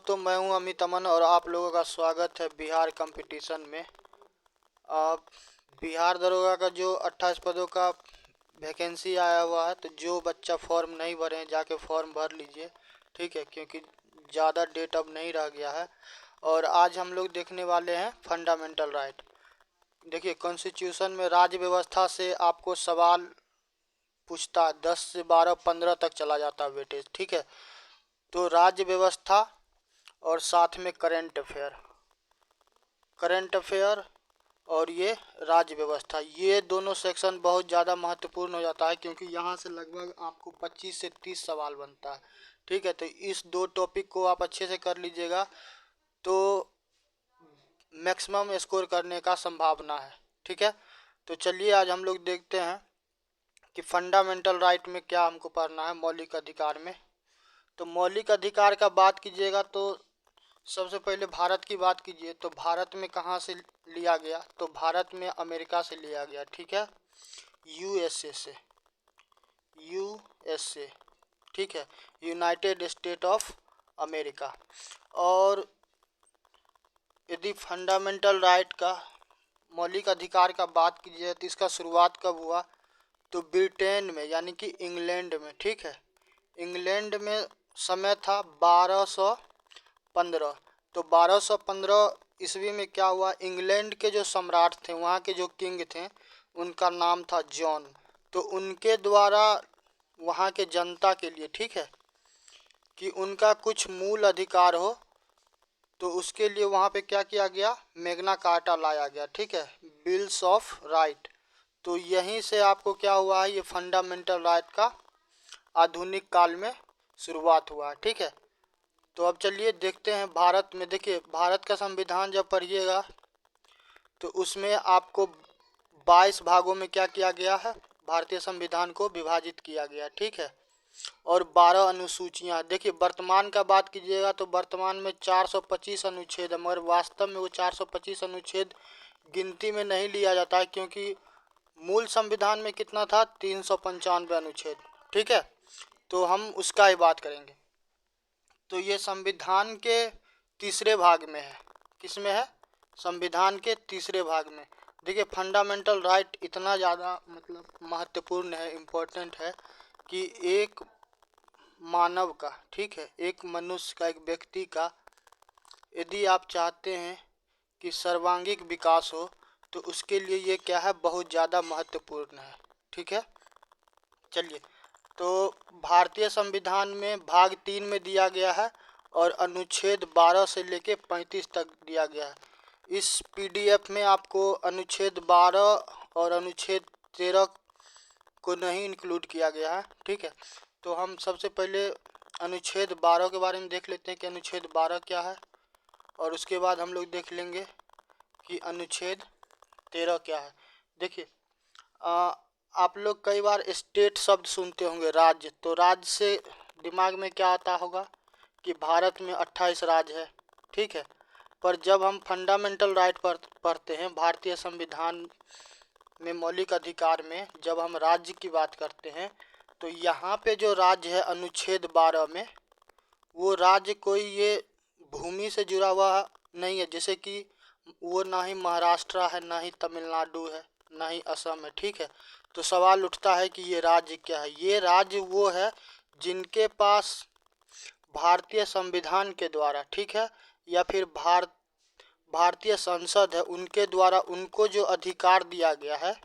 दोस्तों, मैं हूं अमित अमन और आप लोगों का स्वागत है बिहार कंपटीशन में। आप बिहार दरोगा का जो 28 पदों का वैकेंसी आया हुआ है, तो जो बच्चा फॉर्म नहीं भरे हैं जाके फॉर्म भर लीजिए, ठीक है, क्योंकि ज़्यादा डेट अब नहीं रह गया है। और आज हम लोग देखने वाले हैं फंडामेंटल राइट। देखिए, कॉन्स्टिट्यूशन में राज्य व्यवस्था से आपको सवाल पूछता है, 10 से 12 15 तक चला जाता है वेटेज, ठीक है। तो राज्य व्यवस्था और साथ में करंट अफेयर और ये राज्य व्यवस्था, ये दोनों सेक्शन बहुत ज़्यादा महत्वपूर्ण हो जाता है, क्योंकि यहाँ से लगभग आपको 25 से 30 सवाल बनता है, ठीक है। तो इस दो टॉपिक को आप अच्छे से कर लीजिएगा तो मैक्सिमम स्कोर करने का संभावना है, ठीक है। तो चलिए आज हम लोग देखते हैं कि फंडामेंटल राइट में क्या हमको पढ़ना है। मौलिक अधिकार में, तो मौलिक अधिकार का बात कीजिएगा तो सबसे पहले भारत की बात कीजिए, तो भारत में कहाँ से लिया गया, तो भारत में अमेरिका से लिया गया, ठीक है, यूएसए से, यूएसए, ठीक है, यूनाइटेड स्टेट ऑफ अमेरिका। और यदि फंडामेंटल राइट का, मौलिक अधिकार का बात कीजिए तो इसका शुरुआत कब हुआ, तो ब्रिटेन में, यानी कि इंग्लैंड में, ठीक है। इंग्लैंड में समय था 1215। तो 1215 ईस्वी में क्या हुआ, इंग्लैंड के जो सम्राट थे, वहाँ के जो किंग थे, उनका नाम था जॉन। तो उनके द्वारा वहाँ के जनता के लिए, ठीक है, कि उनका कुछ मूल अधिकार हो, तो उसके लिए वहाँ पे क्या किया गया, मैग्ना कार्टा लाया गया, ठीक है, बिल्स ऑफ राइट। तो यहीं से आपको क्या हुआ है, ये फंडामेंटल राइट का आधुनिक काल में शुरुआत हुआ है, ठीक है। तो अब चलिए देखते हैं भारत में। देखिए, भारत का संविधान जब पढ़िएगा तो उसमें आपको 22 भागों में क्या किया गया है, भारतीय संविधान को विभाजित किया गया, ठीक है। और 12 अनुसूचियां। देखिए, वर्तमान का बात कीजिएगा तो वर्तमान में 425 अनुच्छेद है, मगर वास्तव में वो 425 अनुच्छेद गिनती में नहीं लिया जाता है, क्योंकि मूल संविधान में कितना था, 395 अनुच्छेद, ठीक है। तो हम उसका ही बात करेंगे। तो ये संविधान के तीसरे भाग में है। किस में है, संविधान के तीसरे भाग में। देखिए, फंडामेंटल राइट इतना ज़्यादा मतलब महत्वपूर्ण है, इम्पोर्टेंट है, कि एक मानव का, ठीक है, एक मनुष्य का, एक व्यक्ति का, यदि आप चाहते हैं कि सर्वांगीण विकास हो, तो उसके लिए ये क्या है, बहुत ज़्यादा महत्वपूर्ण है, ठीक है। चलिए, तो भारतीय संविधान में भाग 3 में दिया गया है और अनुच्छेद 12 से लेके 35 तक दिया गया है। इस पीडीएफ में आपको अनुच्छेद 12 और अनुच्छेद 13 को नहीं इंक्लूड किया गया है, ठीक है। तो हम सबसे पहले अनुच्छेद 12 के बारे में देख लेते हैं कि अनुच्छेद 12 क्या है, और उसके बाद हम लोग देख लेंगे कि अनुच्छेद 13 क्या है। देखिए, आप लोग कई बार स्टेट शब्द सुनते होंगे, राज्य। तो राज्य से दिमाग में क्या आता होगा कि भारत में 28 राज्य है, ठीक है। पर जब हम फंडामेंटल राइट पर पढ़ते हैं, भारतीय संविधान में मौलिक अधिकार में जब हम राज्य की बात करते हैं, तो यहाँ पे जो राज्य है अनुच्छेद 12 में, वो राज्य कोई ये भूमि से जुड़ा हुआ नहीं है, जैसे कि वो ना ही महाराष्ट्र है, ना ही तमिलनाडु है, ना ही असम है, ठीक है। तो सवाल उठता है कि ये राज्य क्या है। ये राज्य वो है जिनके पास भारतीय संविधान के द्वारा, ठीक है, या फिर भारतीय संसद है, उनके द्वारा उनको जो अधिकार दिया गया है,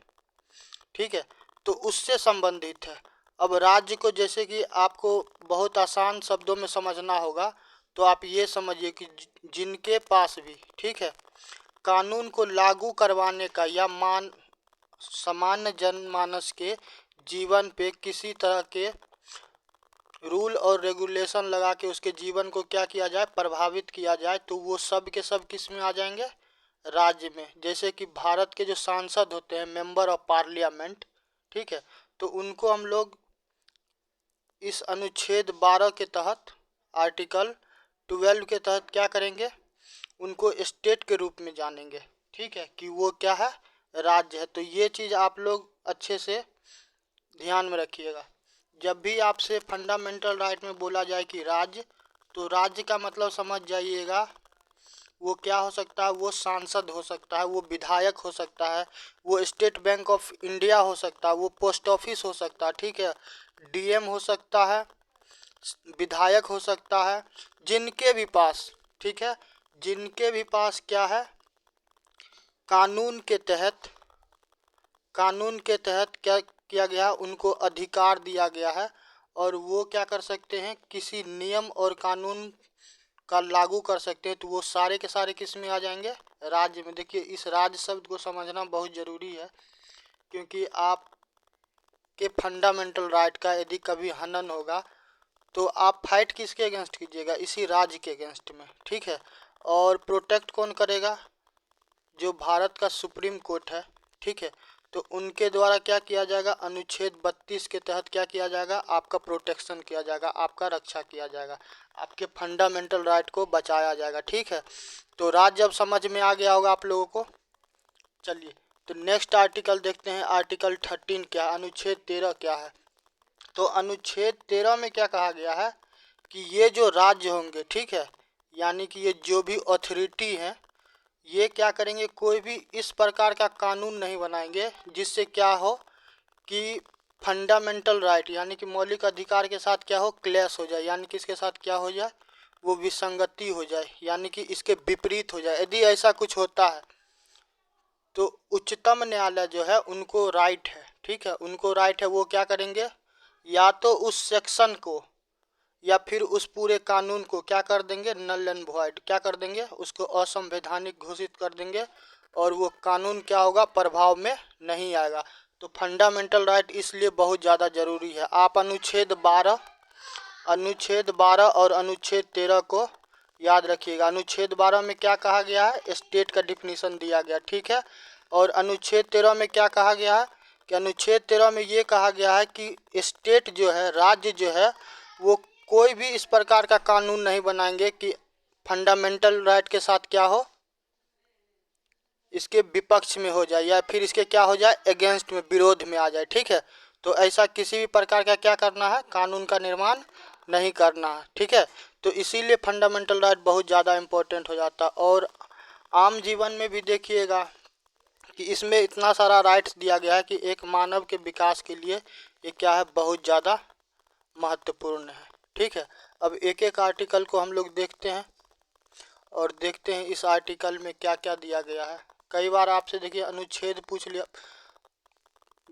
ठीक है, तो उससे संबंधित है। अब राज्य को, जैसे कि आपको बहुत आसान शब्दों में समझना होगा, तो आप ये समझिए कि जिनके पास भी, ठीक है, कानून को लागू करवाने का या सामान्य जनमानस के जीवन पे किसी तरह के रूल और रेगुलेशन लगा के उसके जीवन को क्या किया जाए, प्रभावित किया जाए, तो वो सब के सब किस में आ जाएंगे, राज्य में। जैसे कि भारत के जो सांसद होते हैं, मेंबर ऑफ पार्लियामेंट, ठीक है, तो उनको हम लोग इस अनुच्छेद 12 के तहत, आर्टिकल 12 के तहत क्या करेंगे, उनको स्टेट के रूप में जानेंगे, ठीक है, कि वो क्या है, राज्य है। तो ये चीज़ आप लोग अच्छे से ध्यान में रखिएगा। जब भी आपसे फंडामेंटल राइट में बोला जाए कि राज्य, तो राज्य का मतलब समझ जाइएगा, वो क्या हो सकता है, वो सांसद हो सकता है, वो विधायक हो सकता है, वो स्टेट बैंक ऑफ इंडिया हो सकता है, वो पोस्ट ऑफिस हो सकता है, ठीक है, डीएम हो सकता है, विधायक हो सकता है, जिनके भी पास, ठीक है, जिनके भी पास क्या है, कानून के तहत, कानून के तहत क्या किया गया है, उनको अधिकार दिया गया है और वो क्या कर सकते हैं, किसी नियम और कानून का लागू कर सकते हैं। तो वो सारे के सारे किस में आ जाएंगे, राज्य में। देखिए इस राज्य शब्द को समझना बहुत ज़रूरी है, क्योंकि आपके फंडामेंटल राइट का यदि कभी हनन होगा तो आप फाइट किसके अगेंस्ट कीजिएगा, इसी राज्य के अगेंस्ट में, ठीक है। और प्रोटेक्ट कौन करेगा, जो भारत का सुप्रीम कोर्ट है, ठीक है, तो उनके द्वारा क्या किया जाएगा, अनुच्छेद 32 के तहत क्या किया जाएगा, आपका प्रोटेक्शन किया जाएगा, आपका रक्षा किया जाएगा, आपके फंडामेंटल राइट को बचाया जाएगा, ठीक है। तो राज्य अब समझ में आ गया होगा आप लोगों को। चलिए तो नेक्स्ट आर्टिकल देखते हैं, आर्टिकल 13 क्या, अनुच्छेद 13 क्या है। तो अनुच्छेद 13 में क्या कहा गया है कि ये जो राज्य होंगे, ठीक है, यानी कि ये जो भी अथॉरिटी हैं, ये क्या करेंगे, कोई भी इस प्रकार का कानून नहीं बनाएंगे जिससे क्या हो कि फंडामेंटल राइट यानी कि मौलिक अधिकार के साथ क्या हो, क्लैश हो जाए, यानी कि इसके साथ क्या हो जाए, वो विसंगति हो जाए, यानी कि इसके विपरीत हो जाए। यदि ऐसा कुछ होता है तो उच्चतम न्यायालय जो है उनको राइट है, ठीक है, उनको राइट है, वो क्या करेंगे, या तो उस सेक्शन को या फिर उस पूरे कानून को क्या कर देंगे, नल एंड वॉइड, क्या कर देंगे, उसको असंवैधानिक घोषित कर देंगे और वो कानून क्या होगा, प्रभाव में नहीं आएगा। तो फंडामेंटल राइट इसलिए बहुत ज़्यादा ज़रूरी है। आप अनुच्छेद 12 और अनुच्छेद 13 को याद रखिएगा। अनुच्छेद 12 में क्या कहा गया है, स्टेट का डिफिनीशन दिया गया, ठीक है। और अनुच्छेद 13 में क्या कहा गया है कि अनुच्छेद 13 में ये कहा गया है कि स्टेट जो है, राज्य जो है, वो कोई भी इस प्रकार का कानून नहीं बनाएंगे कि फंडामेंटल राइट के साथ क्या हो, इसके विपक्ष में हो जाए या फिर इसके क्या हो जाए, अगेंस्ट में, विरोध में आ जाए, ठीक है। तो ऐसा किसी भी प्रकार का क्या करना है, कानून का निर्माण नहीं करना है, ठीक है। तो इसीलिए फंडामेंटल राइट बहुत ज़्यादा इम्पोर्टेंट हो जाता है। और आम जीवन में भी देखिएगा कि इसमें इतना सारा राइट्स दिया गया है कि एक मानव के विकास के लिए ये क्या है, बहुत ज़्यादा महत्वपूर्ण है, ठीक है। अब एक एक आर्टिकल को हम लोग देखते हैं और देखते हैं इस आर्टिकल में क्या क्या दिया गया है। कई बार आपसे देखिए अनुच्छेद पूछ लिया,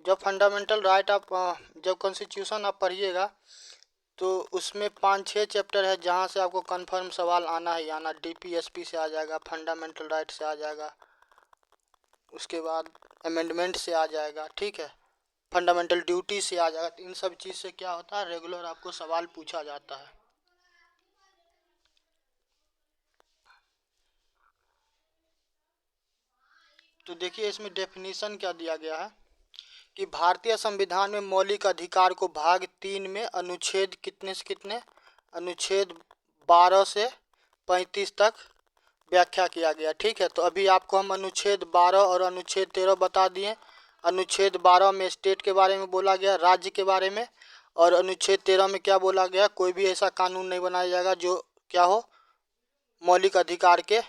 जब फंडामेंटल राइट आप जब कॉन्स्टिट्यूशन आप पढ़िएगा तो उसमें 5-6 चैप्टर है जहाँ से आपको कन्फर्म सवाल आना ही आना। डीपीएसपी से आ जाएगा, फंडामेंटल राइट से आ जाएगा, उसके बाद अमेंडमेंट से आ जाएगा, ठीक है, फंडामेंटल ड्यूटी से आ जाएगा। तो इन सब चीज़ से क्या होता है, रेगुलर आपको सवाल पूछा जाता है। तो देखिए इसमें डेफिनीशन क्या दिया गया है कि भारतीय संविधान में मौलिक अधिकार को भाग 3 में अनुच्छेद कितने से कितने, अनुच्छेद 12 से 35 तक व्याख्या किया गया, ठीक है। तो अभी आपको हम अनुच्छेद 12 और अनुच्छेद 13 बता दिए। अनुच्छेद 12 में स्टेट के बारे में बोला गया, राज्य के बारे में, और अनुच्छेद 13 में क्या बोला गया, कोई भी ऐसा कानून नहीं बनाया जाएगा जो क्या हो, मौलिक अधिकार के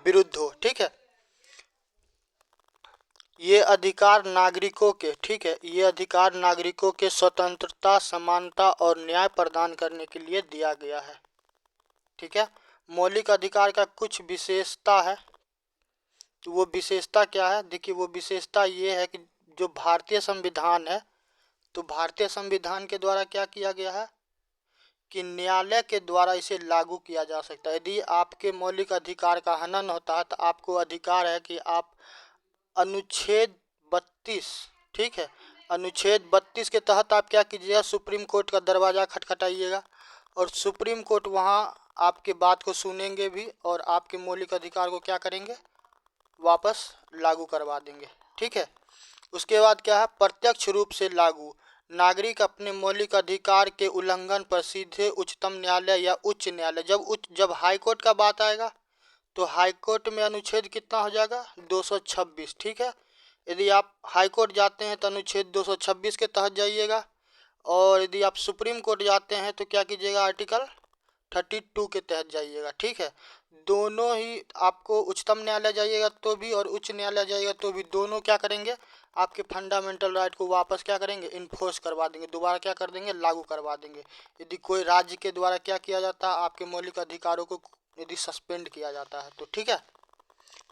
विरुद्ध हो, ठीक है। ये अधिकार नागरिकों के, ठीक है, ये अधिकार नागरिकों के स्वतंत्रता, समानता और न्याय प्रदान करने के लिए दिया गया है, ठीक है। मौलिक अधिकार का कुछ विशेषता है, तो वो विशेषता क्या है, देखिए वो विशेषता ये है कि जो भारतीय संविधान है, तो भारतीय संविधान के द्वारा क्या किया गया है कि न्यायालय के द्वारा इसे लागू किया जा सकता है। यदि आपके मौलिक अधिकार का हनन होता है तो आपको अधिकार है कि आप अनुच्छेद 32, ठीक है, अनुच्छेद 32 के तहत आप क्या कीजिएगा, सुप्रीम कोर्ट का दरवाज़ा खटखटाइएगा और सुप्रीम कोर्ट वहाँ आपके बात को सुनेंगे भी और आपके मौलिक अधिकार को क्या करेंगे, वापस लागू करवा देंगे, ठीक है। उसके बाद क्या है, प्रत्यक्ष रूप से लागू, नागरिक अपने मौलिक अधिकार के उल्लंघन पर सीधे उच्चतम न्यायालय या उच्च न्यायालय, जब हाई कोर्ट का बात आएगा तो हाई कोर्ट में अनुच्छेद कितना हो जाएगा, 226, ठीक है। यदि आप हाई कोर्ट जाते हैं तो अनुच्छेद 226 के तहत जाइएगा और यदि आप सुप्रीम कोर्ट जाते हैं तो क्या कीजिएगा, आर्टिकल 32 के तहत जाइएगा, ठीक है। दोनों ही आपको उच्चतम न्यायालय जाइएगा तो भी और उच्च न्यायालय जाइएगा तो भी दोनों क्या करेंगे, आपके फंडामेंटल राइट को वापस क्या करेंगे, इन्फोर्स करवा देंगे, दोबारा क्या कर देंगे, लागू करवा देंगे। यदि कोई राज्य के द्वारा क्या किया जाता है, आपके मौलिक अधिकारों को यदि सस्पेंड किया जाता है तो, ठीक है।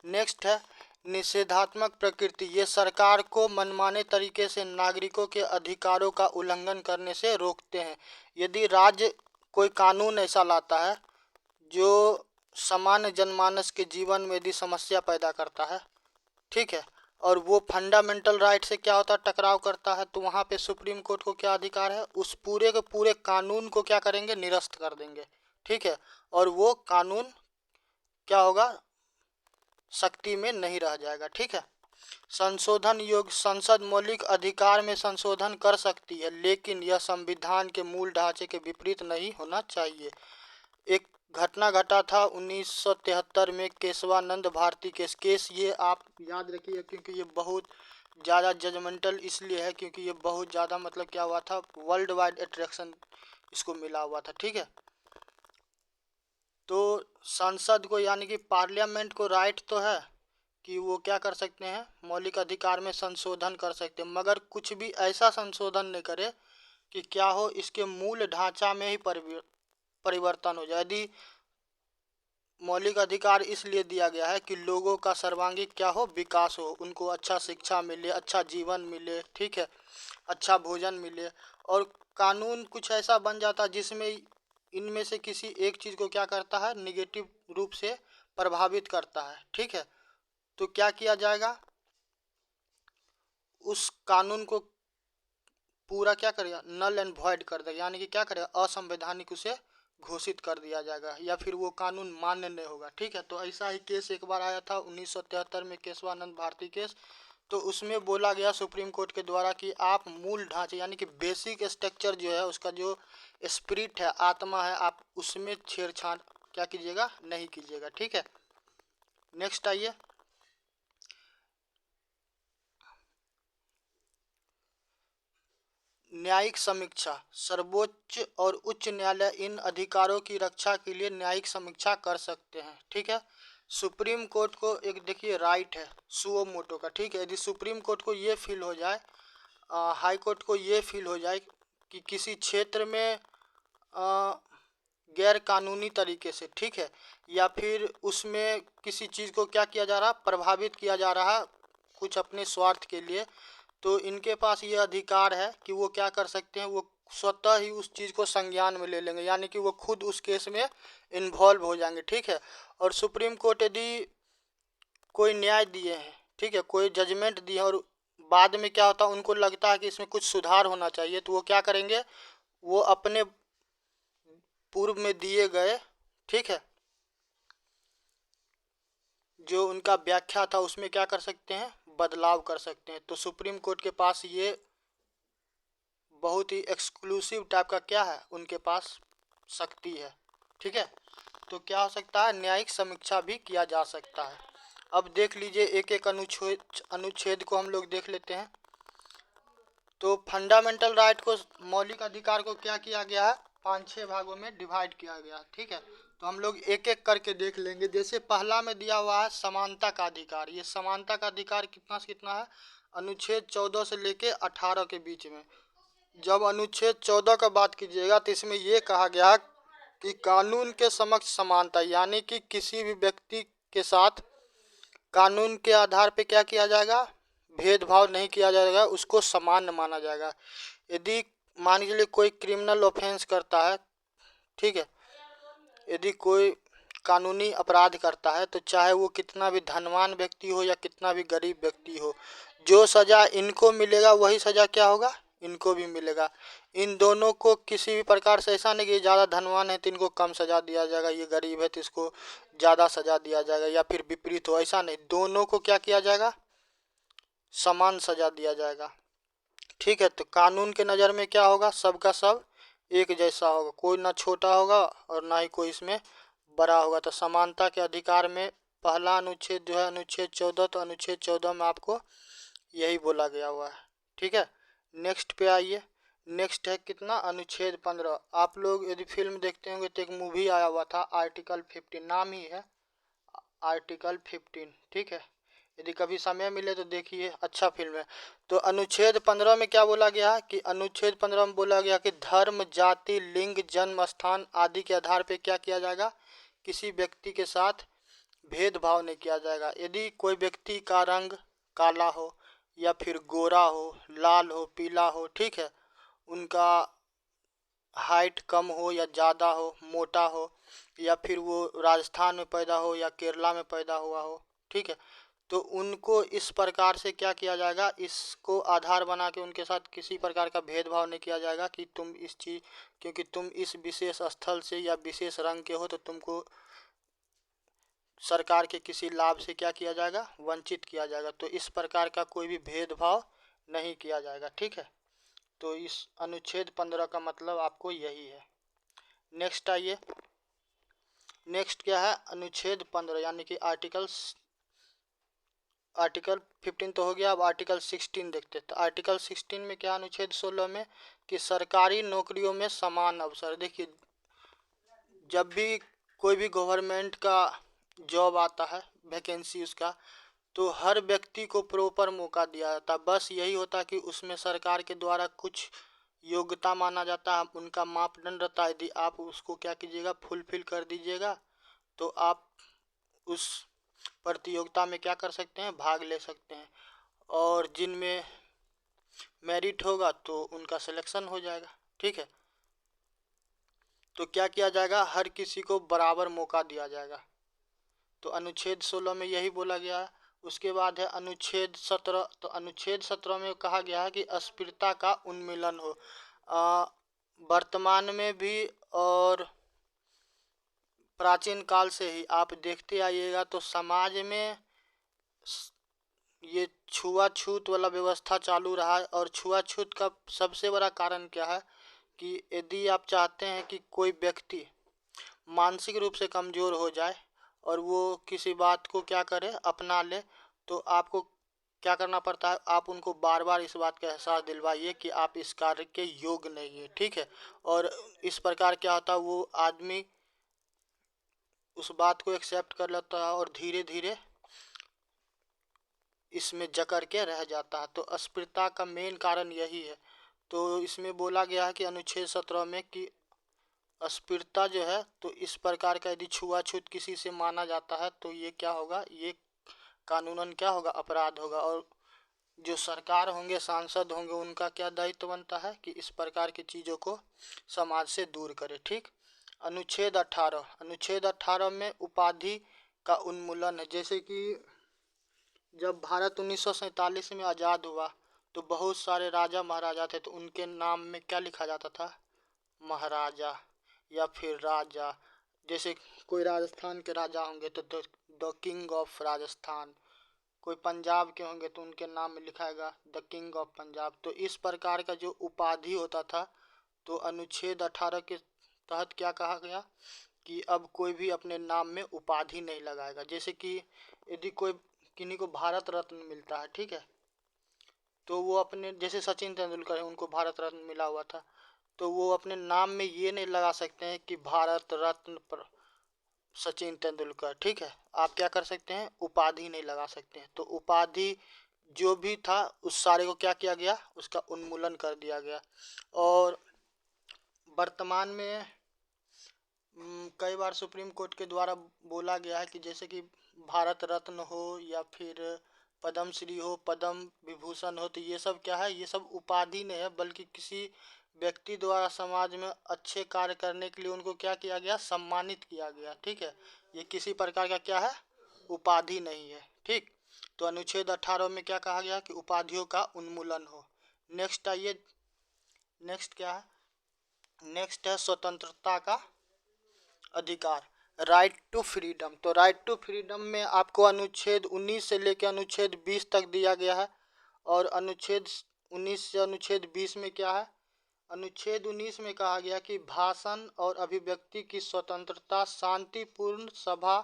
नेक्स्ट है निषेधात्मक प्रकृति। ये सरकार को मनमाने तरीके से नागरिकों के अधिकारों का उल्लंघन करने से रोकते हैं। यदि राज्य कोई कानून ऐसा लाता है जो सामान्य जनमानस के जीवन में यदि समस्या पैदा करता है, ठीक है, और वो फंडामेंटल राइट से क्या होता है, टकराव करता है, तो वहाँ पे सुप्रीम कोर्ट को क्या अधिकार है, उस पूरे के पूरे कानून को क्या करेंगे, निरस्त कर देंगे, ठीक है। और वो कानून क्या होगा, शक्ति में नहीं रह जाएगा, ठीक है। संशोधन योग्य। संसद मौलिक अधिकार में संशोधन कर सकती है, लेकिन यह संविधान के मूल ढांचे के विपरीत नहीं होना चाहिए। एक घटना घटा था 1973 में, केशवानंद भारती केस। ये आप याद रखिए क्योंकि ये बहुत ज़्यादा जजमेंटल इसलिए है क्योंकि ये बहुत ज़्यादा मतलब क्या हुआ था, वर्ल्ड वाइड अट्रैक्शन इसको मिला हुआ था, ठीक है। तो संसद को यानी कि पार्लियामेंट को राइट तो है कि वो क्या कर सकते हैं, मौलिक अधिकार में संशोधन कर सकते हैं, मगर कुछ भी ऐसा संशोधन नहीं करे कि क्या हो, इसके मूल ढांचा में ही परिवर्तन हो जाए। यदि मौलिक अधिकार इसलिए दिया गया है कि लोगों का सर्वांगीण क्या हो, विकास हो, उनको अच्छा शिक्षा मिले, अच्छा जीवन मिले, ठीक है, अच्छा भोजन मिले, और कानून कुछ ऐसा बन जाता है जिसमें इनमें से किसी एक चीज़ को क्या करता है, निगेटिव रूप से प्रभावित करता है, ठीक है, तो क्या किया जाएगा, उस कानून को पूरा क्या करेगा, नल एंड वॉइड कर देगा, यानी कि क्या करेगा, असंवैधानिक उसे घोषित कर दिया जाएगा या फिर वो कानून मान्य नहीं होगा, ठीक है। तो ऐसा ही केस एक बार आया था 1973 में, केशवानंद भारती केस। तो उसमें बोला गया सुप्रीम कोर्ट के द्वारा कि आप मूल ढांचे यानी कि बेसिक स्ट्रक्चर जो है, उसका जो स्पिरिट है, आत्मा है, आप उसमें छेड़छाड़ क्या कीजिएगा, नहीं कीजिएगा, ठीक है। नेक्स्ट आइए, न्यायिक समीक्षा। सर्वोच्च और उच्च न्यायालय इन अधिकारों की रक्षा के लिए न्यायिक समीक्षा कर सकते हैं, ठीक है। सुप्रीम कोर्ट को एक देखिए राइट है सुओ मोटो का, ठीक है। यदि सुप्रीम कोर्ट को ये फील हो जाए, हाई कोर्ट को ये फील हो जाए कि किसी क्षेत्र में गैर कानूनी तरीके से, ठीक है, या फिर उसमें किसी चीज़ को क्या किया जा रहा, प्रभावित किया जा रहा कुछ अपने स्वार्थ के लिए, तो इनके पास ये अधिकार है कि वो क्या कर सकते हैं, वो स्वतः ही उस चीज़ को संज्ञान में ले लेंगे, यानी कि वो खुद उस केस में इन्वॉल्व हो जाएंगे, ठीक है। और सुप्रीम कोर्ट यदि कोई न्याय दिए हैं, ठीक है, कोई जजमेंट दिए हैं और बाद में क्या होता है, उनको लगता है कि इसमें कुछ सुधार होना चाहिए, तो वो क्या करेंगे, वो अपने पूर्व में दिए गए, ठीक है, जो उनका व्याख्या था उसमें क्या कर सकते हैं, बदलाव कर सकते हैं। तो सुप्रीम कोर्ट के पास ये बहुत ही एक्सक्लूसिव टाइप का क्या है, उनके पास शक्ति है, ठीक है। तो क्या हो सकता है, न्यायिक समीक्षा भी किया जा सकता है। अब देख लीजिए एक एक अनुच्छेद को हम लोग देख लेते हैं। तो फंडामेंटल राइट को, मौलिक अधिकार को क्या किया गया है, 5-6 भागों में डिवाइड किया गया, ठीक है। तो हम लोग एक एक करके देख लेंगे। जैसे पहला में दिया हुआ है समानता का अधिकार। ये समानता का अधिकार कितना से कितना है, अनुच्छेद 14 से लेके 18 के बीच में। जब अनुच्छेद 14 का बात कीजिएगा तो इसमें ये कहा गया कि कानून के समक्ष समानता, यानी कि किसी भी व्यक्ति के साथ कानून के आधार पे क्या किया जाएगा, भेदभाव नहीं किया जाएगा, उसको समान माना जाएगा। यदि मान लीजिए कोई क्रिमिनल ऑफेंस करता है, ठीक है, यदि कोई कानूनी अपराध करता है तो चाहे वो कितना भी धनवान व्यक्ति हो या कितना भी गरीब व्यक्ति हो, जो सज़ा इनको मिलेगा वही सज़ा क्या होगा, इनको भी मिलेगा। इन दोनों को किसी भी प्रकार से ऐसा नहीं कि ज़्यादा धनवान है तो इनको कम सज़ा दिया जाएगा, ये गरीब है तो इसको ज़्यादा सज़ा दिया जाएगा, या फिर विपरीत हो, ऐसा नहीं। दोनों को क्या किया जाएगा, समान सज़ा दिया जाएगा, ठीक है। तो कानून के नज़र में क्या होगा, सबका सब एक जैसा होगा, कोई ना छोटा होगा और ना ही कोई इसमें बड़ा होगा। तो समानता के अधिकार में पहला अनुच्छेद जो है अनुच्छेद 14, तो अनुच्छेद 14 में आपको यही बोला गया हुआ है, ठीक है। नेक्स्ट पे आइए, नेक्स्ट है कितना, अनुच्छेद 15। आप लोग यदि फिल्म देखते होंगे तो एक मूवी आया हुआ था आर्टिकल 15, नाम ही है आर्टिकल 15, ठीक है। यदि कभी समय मिले तो देखिए, अच्छा फिल्म है। तो अनुच्छेद 15 में क्या बोला गया कि अनुच्छेद 15 में बोला गया कि धर्म, जाति, लिंग, जन्म स्थान आदि के आधार पर क्या किया जाएगा, किसी व्यक्ति के साथ भेदभाव नहीं किया जाएगा। यदि कोई व्यक्ति का रंग काला हो या फिर गोरा हो, लाल हो, पीला हो, ठीक है, उनका हाइट कम हो या ज़्यादा हो, मोटा हो, या फिर वो राजस्थान में पैदा हो या केरला में पैदा हुआ हो, ठीक है, तो उनको इस प्रकार से क्या किया जाएगा, इसको आधार बना के उनके साथ किसी प्रकार का भेदभाव नहीं किया जाएगा कि तुम इस चीज़, क्योंकि तुम इस विशेष स्थल से या विशेष रंग के हो तो तुमको सरकार के किसी लाभ से क्या किया जाएगा, वंचित किया जाएगा। तो इस प्रकार का कोई भी भेदभाव नहीं किया जाएगा, ठीक है। तो इस अनुच्छेद 15 का मतलब आपको यही है। नेक्स्ट आइए, नेक्स्ट क्या है, अनुच्छेद 15 यानी कि आर्टिकल 15 तो हो गया। अब आर्टिकल 16 देखते हैं। तो आर्टिकल 16 में क्या, अनुच्छेद 16 में कि सरकारी नौकरियों में समान अवसर। देखिए, जब भी कोई भी गवर्नमेंट का जॉब आता है, वैकेंसी उसका, तो हर व्यक्ति को प्रॉपर मौका दिया जाता है। बस यही होता है कि उसमें सरकार के द्वारा कुछ योग्यता माना जाता है, उनका मापदंड रहता है। यदि आप उसको क्या कीजिएगा, फुलफिल कर दीजिएगा, तो आप उस प्रतियोगिता में क्या कर सकते हैं, भाग ले सकते हैं। और जिनमें मेरिट होगा तो उनका सिलेक्शन हो जाएगा, ठीक है। तो क्या किया जाएगा, हर किसी को बराबर मौका दिया जाएगा। तो अनुच्छेद 16 में यही बोला गया है। उसके बाद है अनुच्छेद 17। तो अनुच्छेद 17 में कहा गया है कि अस्पृश्यता का उन्मूलन हो। वर्तमान में भी और प्राचीन काल से ही आप देखते आइएगा तो समाज में ये छुआछूत वाला व्यवस्था चालू रहा है। और छुआछूत का सबसे बड़ा कारण क्या है कि यदि आप चाहते हैं कि कोई व्यक्ति मानसिक रूप से कमज़ोर हो जाए और वो किसी बात को क्या करे, अपना ले, तो आपको क्या करना पड़ता है, आप उनको बार बार इस बात का एहसास दिलवाइए कि आप इस कार्य के योग्य नहीं है, ठीक है। और इस प्रकार क्या होता है, वो आदमी उस बात को एक्सेप्ट कर लेता है और धीरे धीरे इसमें जकड़ के रह जाता है। तो अस्पृश्यता का मेन कारण यही है। तो इसमें बोला गया है कि अनुच्छेद 17 में कि अस्पृश्यता जो है, तो इस प्रकार का यदि छुआछूत किसी से माना जाता है तो ये क्या होगा, ये कानूनन क्या होगा, अपराध होगा। और जो सरकार होंगे, सांसद होंगे, उनका क्या दायित्व बनता है कि इस प्रकार की चीज़ों को समाज से दूर करे, ठीक। अनुच्छेद 18। अनुच्छेद 18 में उपाधि का उन्मूलन है। जैसे कि जब भारत 1947 में आज़ाद हुआ तो बहुत सारे राजा महाराजा थे, तो उनके नाम में क्या लिखा जाता था, महाराजा या फिर राजा। जैसे कोई राजस्थान के राजा होंगे तो द किंग ऑफ राजस्थान, कोई पंजाब के होंगे तो उनके नाम में लिखाएगा द किंग ऑफ पंजाब। तो इस प्रकार का जो उपाधि होता था, तो अनुच्छेद 18 के तहत क्या कहा गया कि अब कोई भी अपने नाम में उपाधि नहीं लगाएगा। जैसे कि यदि कोई किन्हीं को भारत रत्न मिलता है, ठीक है, तो वो अपने, जैसे सचिन तेंदुलकर है, उनको भारत रत्न मिला हुआ था, तो वो अपने नाम में ये नहीं लगा सकते हैं कि भारत रत्न पर सचिन तेंदुलकर, ठीक है। आप क्या कर सकते हैं, उपाधि नहीं लगा सकते हैं। तो उपाधि जो भी था उस सारे को क्या किया गया, उसका उन्मूलन कर दिया गया। और वर्तमान में कई बार सुप्रीम कोर्ट के द्वारा बोला गया है कि जैसे कि भारत रत्न हो या फिर पद्म श्री हो, पद्म विभूषण हो, तो ये सब क्या है, ये सब उपाधि नहीं है, बल्कि किसी व्यक्ति द्वारा समाज में अच्छे कार्य करने के लिए उनको क्या किया गया, सम्मानित किया गया, ठीक है। ये किसी प्रकार का क्या है, उपाधि नहीं है, ठीक। तो अनुच्छेद 18 में क्या कहा गया कि उपाधियों का उन्मूलन हो। नेक्स्ट आइए, नेक्स्ट क्या है, नेक्स्ट है स्वतंत्रता का अधिकार, राइट टू फ्रीडम। तो राइट टू फ्रीडम में आपको अनुच्छेद 19 से लेकर अनुच्छेद 20 तक दिया गया है। और अनुच्छेद 19 से अनुच्छेद 20 में क्या है, अनुच्छेद 19 में कहा गया कि भाषण और अभिव्यक्ति की स्वतंत्रता, शांतिपूर्ण सभा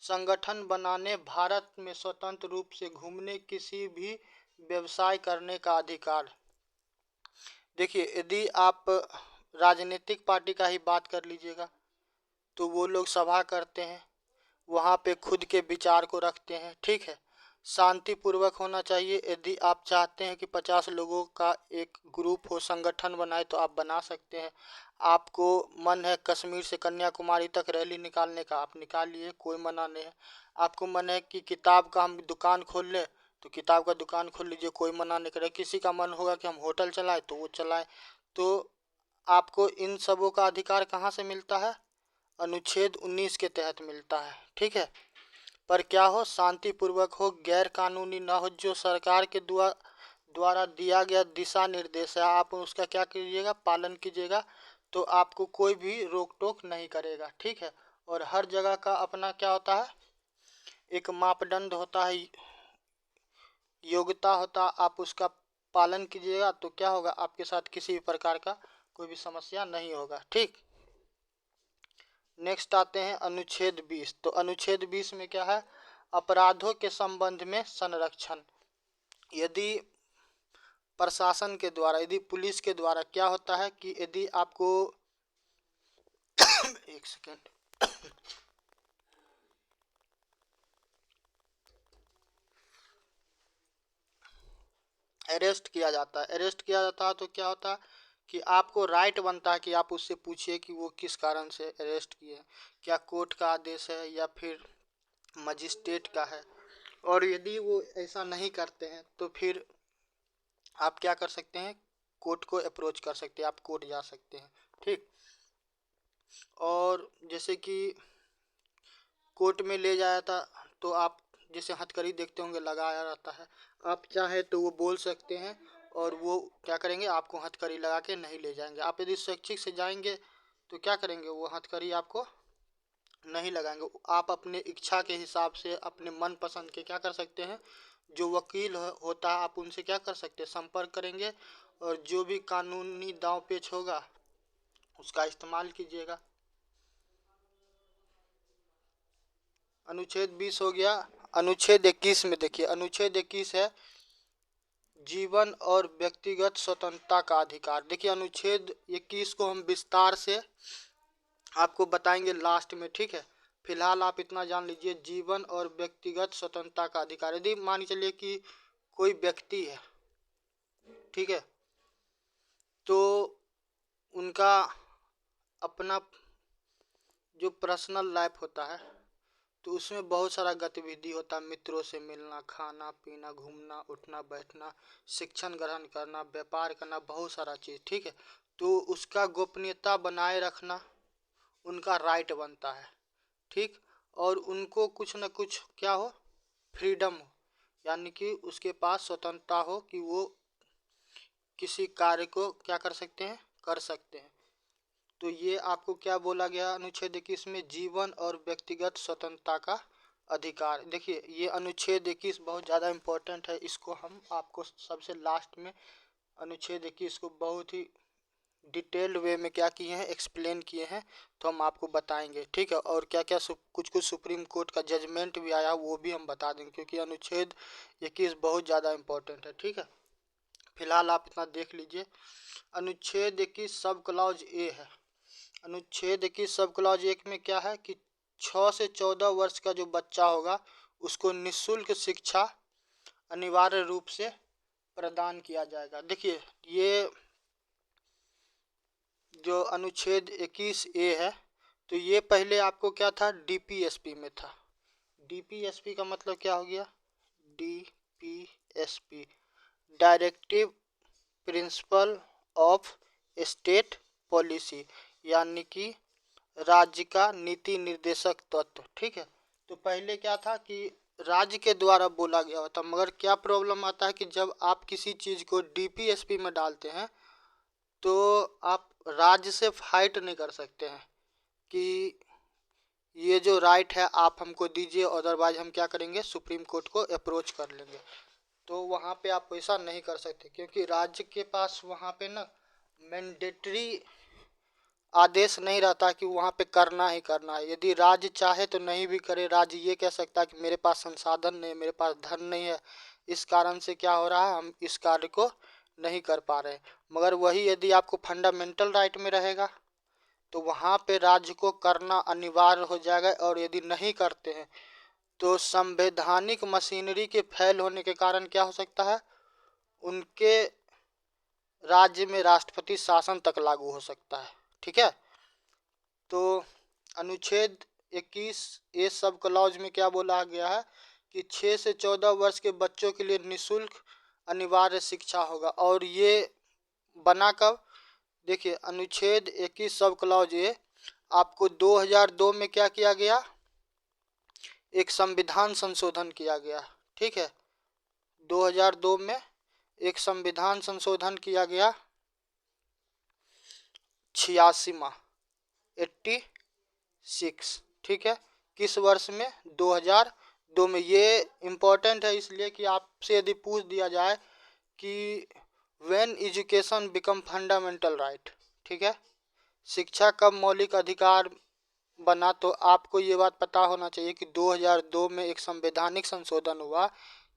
संगठन बनाने, भारत में स्वतंत्र रूप से घूमने, किसी भी व्यवसाय करने का अधिकार। देखिए, यदि आप राजनीतिक पार्टी का ही बात कर लीजिएगा तो वो लोग सभा करते हैं, वहाँ पे खुद के विचार को रखते हैं, ठीक है। शांतिपूर्वक होना चाहिए। यदि आप चाहते हैं कि 50 लोगों का एक ग्रुप हो, संगठन बनाए, तो आप बना सकते हैं। आपको मन है कश्मीर से कन्याकुमारी तक रैली निकालने का, आप निकालिए, कोई मना नहीं है। आपको मन है कि किताब का हम दुकान खोल लें, तो किताब का दुकान खोल लीजिए, कोई मना नहीं करे। किसी का मन होगा कि हम होटल चलाएं, तो वो चलाएं। तो आपको इन सबों का अधिकार कहाँ से मिलता है? अनुच्छेद 19 के तहत मिलता है, ठीक है। पर क्या हो, शांतिपूर्वक हो, गैर कानूनी ना हो। जो सरकार के द्वारा दिया गया दिशा निर्देश है, आप उसका क्या कीजिएगा, पालन कीजिएगा, तो आपको कोई भी रोक टोक नहीं करेगा, ठीक है। और हर जगह का अपना क्या होता है, एक मापदंड होता है, योग्यता होता है। आप उसका पालन कीजिएगा तो क्या होगा, आपके साथ किसी भी प्रकार का कोई भी समस्या नहीं होगा, ठीक। नेक्स्ट आते हैं अनुच्छेद 20। तो अनुच्छेद 20 में क्या है, अपराधों के संबंध में संरक्षण। यदि प्रशासन के द्वारा, यदि पुलिस के द्वारा क्या होता है कि यदि आपको एक सेकेंड, अरेस्ट किया जाता है तो क्या होता है कि आपको राइट बनता है कि आप उससे पूछिए कि वो किस कारण से अरेस्ट किए हैं, क्या कोर्ट का आदेश है या फिर मजिस्ट्रेट का है। और यदि वो ऐसा नहीं करते हैं तो फिर आप क्या कर सकते हैं, कोर्ट को अप्रोच कर सकते हैं, आप कोर्ट जा सकते हैं, ठीक। और जैसे कि कोर्ट में ले जाया था तो आप जैसे हथकड़ी देखते होंगे लगाया रहता है, आप चाहे तो वो बोल सकते हैं और वो क्या करेंगे, आपको हथकड़ी लगा के नहीं ले जाएंगे। आप यदि स्वैच्छिक से जाएंगे तो क्या करेंगे, वो हथकड़ी आपको नहीं लगाएंगे। आप अपने इच्छा के हिसाब से अपने मन पसंद के क्या कर सकते हैं, जो वकील होता है आप उनसे क्या कर सकते हैं, संपर्क करेंगे और जो भी कानूनी दांव पेच होगा उसका इस्तेमाल कीजिएगा। अनुच्छेद 20 हो गया। अनुच्छेद 21 में देखिए, अनुच्छेद 21 है जीवन और व्यक्तिगत स्वतंत्रता का अधिकार। देखिए अनुच्छेद 21 को हम विस्तार से आपको बताएंगे लास्ट में, ठीक है। फिलहाल आप इतना जान लीजिए, जीवन और व्यक्तिगत स्वतंत्रता का अधिकार। यदि मान चलिए कि कोई व्यक्ति है, ठीक है, तो उनका अपना जो पर्सनल लाइफ होता है तो उसमें बहुत सारा गतिविधि होता है, मित्रों से मिलना, खाना पीना, घूमना उठना बैठना, शिक्षण ग्रहण करना, व्यापार करना, बहुत सारा चीज़, ठीक है। तो उसका गोपनीयता बनाए रखना उनका राइट बनता है, ठीक। और उनको कुछ न कुछ क्या हो, फ्रीडम हो, यानी कि उसके पास स्वतंत्रता हो कि वो किसी कार्य को क्या कर सकते हैं, कर सकते हैं। तो ये आपको क्या बोला गया अनुच्छेद 21 में, जीवन और व्यक्तिगत स्वतंत्रता का अधिकार। देखिए ये अनुच्छेद 21 बहुत ज़्यादा इम्पोर्टेंट है, इसको हम आपको सबसे लास्ट में अनुच्छेद 21 को बहुत ही डिटेल्ड वे में क्या किए हैं, एक्सप्लेन किए हैं, तो हम आपको बताएंगे, ठीक है। और क्या क्या कुछ कुछ सुप्रीम कोर्ट का जजमेंट भी आया वो भी हम बता देंगे, क्योंकि अनुच्छेद 21 बहुत ज़्यादा इम्पोर्टेंट है, ठीक है। फिलहाल आप इतना देख लीजिए। अनुच्छेद 21 सब क्लॉज ए है। अनुच्छेद 21 सब क्लॉज 1 में क्या है कि 6 से 14 वर्ष का जो बच्चा होगा उसको निःशुल्क शिक्षा अनिवार्य रूप से प्रदान किया जाएगा। देखिए ये जो अनुच्छेद 21 ए है, तो ये पहले आपको क्या था, डीपीएसपी में था। डीपीएसपी का मतलब क्या हो गया, DPSP directive principle of state policy, यानी कि राज्य का नीति निर्देशक तत्व, ठीक है। तो पहले क्या था कि राज्य के द्वारा बोला गया होता, मगर क्या प्रॉब्लम आता है कि जब आप किसी चीज़ को डीपीएसपी में डालते हैं तो आप राज्य से फाइट नहीं कर सकते हैं कि ये जो राइट है आप हमको दीजिए, अदरवाइज हम क्या करेंगे, सुप्रीम कोर्ट को अप्रोच कर लेंगे। तो वहाँ पे आप ऐसा नहीं कर सकते, क्योंकि राज्य के पास वहाँ पे ना मैंडेटरी आदेश नहीं रहता कि वहाँ पे करना ही करना है। यदि राज्य चाहे तो नहीं भी करे, राज्य ये कह सकता है कि मेरे पास संसाधन नहीं है, मेरे पास धन नहीं है, इस कारण से क्या हो रहा है, हम इस कार्य को नहीं कर पा रहे हैं। मगर वही यदि आपको फंडामेंटल राइट में रहेगा तो वहाँ पे राज्य को करना अनिवार्य हो जाएगा, और यदि नहीं करते हैं तो संवैधानिक मशीनरी के फेल होने के कारण क्या हो सकता है, उनके राज्य में राष्ट्रपति शासन तक लागू हो सकता है। ठीक है, तो अनुच्छेद 21 ए सब क्लॉज में क्या बोला गया है कि 6 से 14 वर्ष के बच्चों के लिए निःशुल्क अनिवार्य शिक्षा होगा। और ये बना कब, देखिए अनुच्छेद 21 सब क्लॉज ए आपको 2002 में क्या किया गया, एक संविधान संशोधन किया गया। ठीक है, 2002 में एक संविधान संशोधन किया गया, 86वां 86। ठीक है, किस वर्ष में, 2002 में। ये इम्पोर्टेंट है इसलिए कि आपसे यदि पूछ दिया जाए कि when education become fundamental right, ठीक है, शिक्षा कब मौलिक अधिकार बना, तो आपको ये बात पता होना चाहिए कि 2002 में एक संवैधानिक संशोधन हुआ,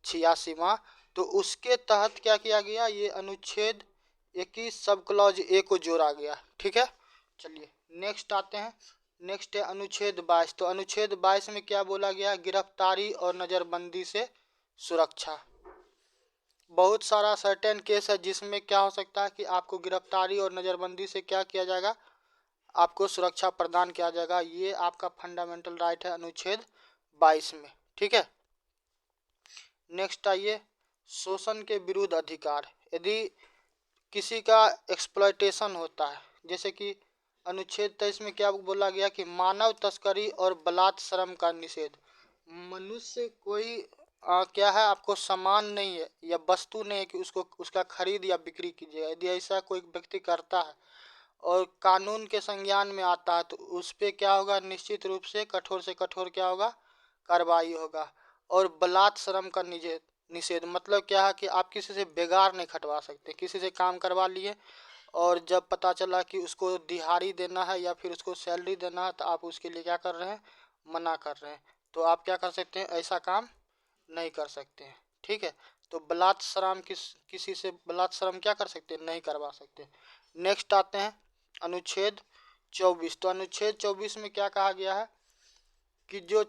86वां। तो उसके तहत क्या किया गया, ये अनुच्छेद 21 सब क्लॉज ए को जोड़ा गया। ठीक है, चलिए नेक्स्ट आते हैं। नेक्स्ट है अनुच्छेद 22। तो अनुच्छेद 22 में क्या बोला गया, गिरफ्तारी और नज़रबंदी से सुरक्षा। बहुत सारा सर्टेन केस है जिसमें क्या हो सकता है कि आपको गिरफ्तारी और नज़रबंदी से क्या किया जाएगा, आपको सुरक्षा प्रदान किया जाएगा। ये आपका फंडामेंटल राइट है अनुच्छेद 22 में। ठीक है, नेक्स्ट आइए, शोषण के विरुद्ध अधिकार। यदि किसी का एक्सप्लॉयटेशन होता है, जैसे कि अनुच्छेद 23 में क्या बोला गया कि मानव तस्करी और बलात्कार का निषेध। मनुष्य कोई क्या है, आपको सामान नहीं है या वस्तु नहीं है कि उसको उसका खरीद या बिक्री कीजिए। यदि ऐसा कोई व्यक्ति करता है और कानून के संज्ञान में आता है तो उस पर क्या होगा, निश्चित रूप से कठोर क्या होगा, कार्रवाई होगा। और बलात्कार का निषेध मतलब क्या है कि आप किसी से बेगार नहीं खटवा सकते, किसी से काम करवा लिए और जब पता चला कि उसको दिहाड़ी देना है या फिर उसको सैलरी देना है तो आप उसके लिए क्या कर रहे हैं, मना कर रहे हैं, तो आप क्या कर सकते हैं, ऐसा काम नहीं कर सकते हैं। ठीक है, तो बलात्कार किसी से बलात्कार क्या कर सकते हैं, नहीं करवा सकते। नेक्स्ट आते हैं अनुच्छेद 24। तो अनुच्छेद 24 में क्या कहा गया है कि जो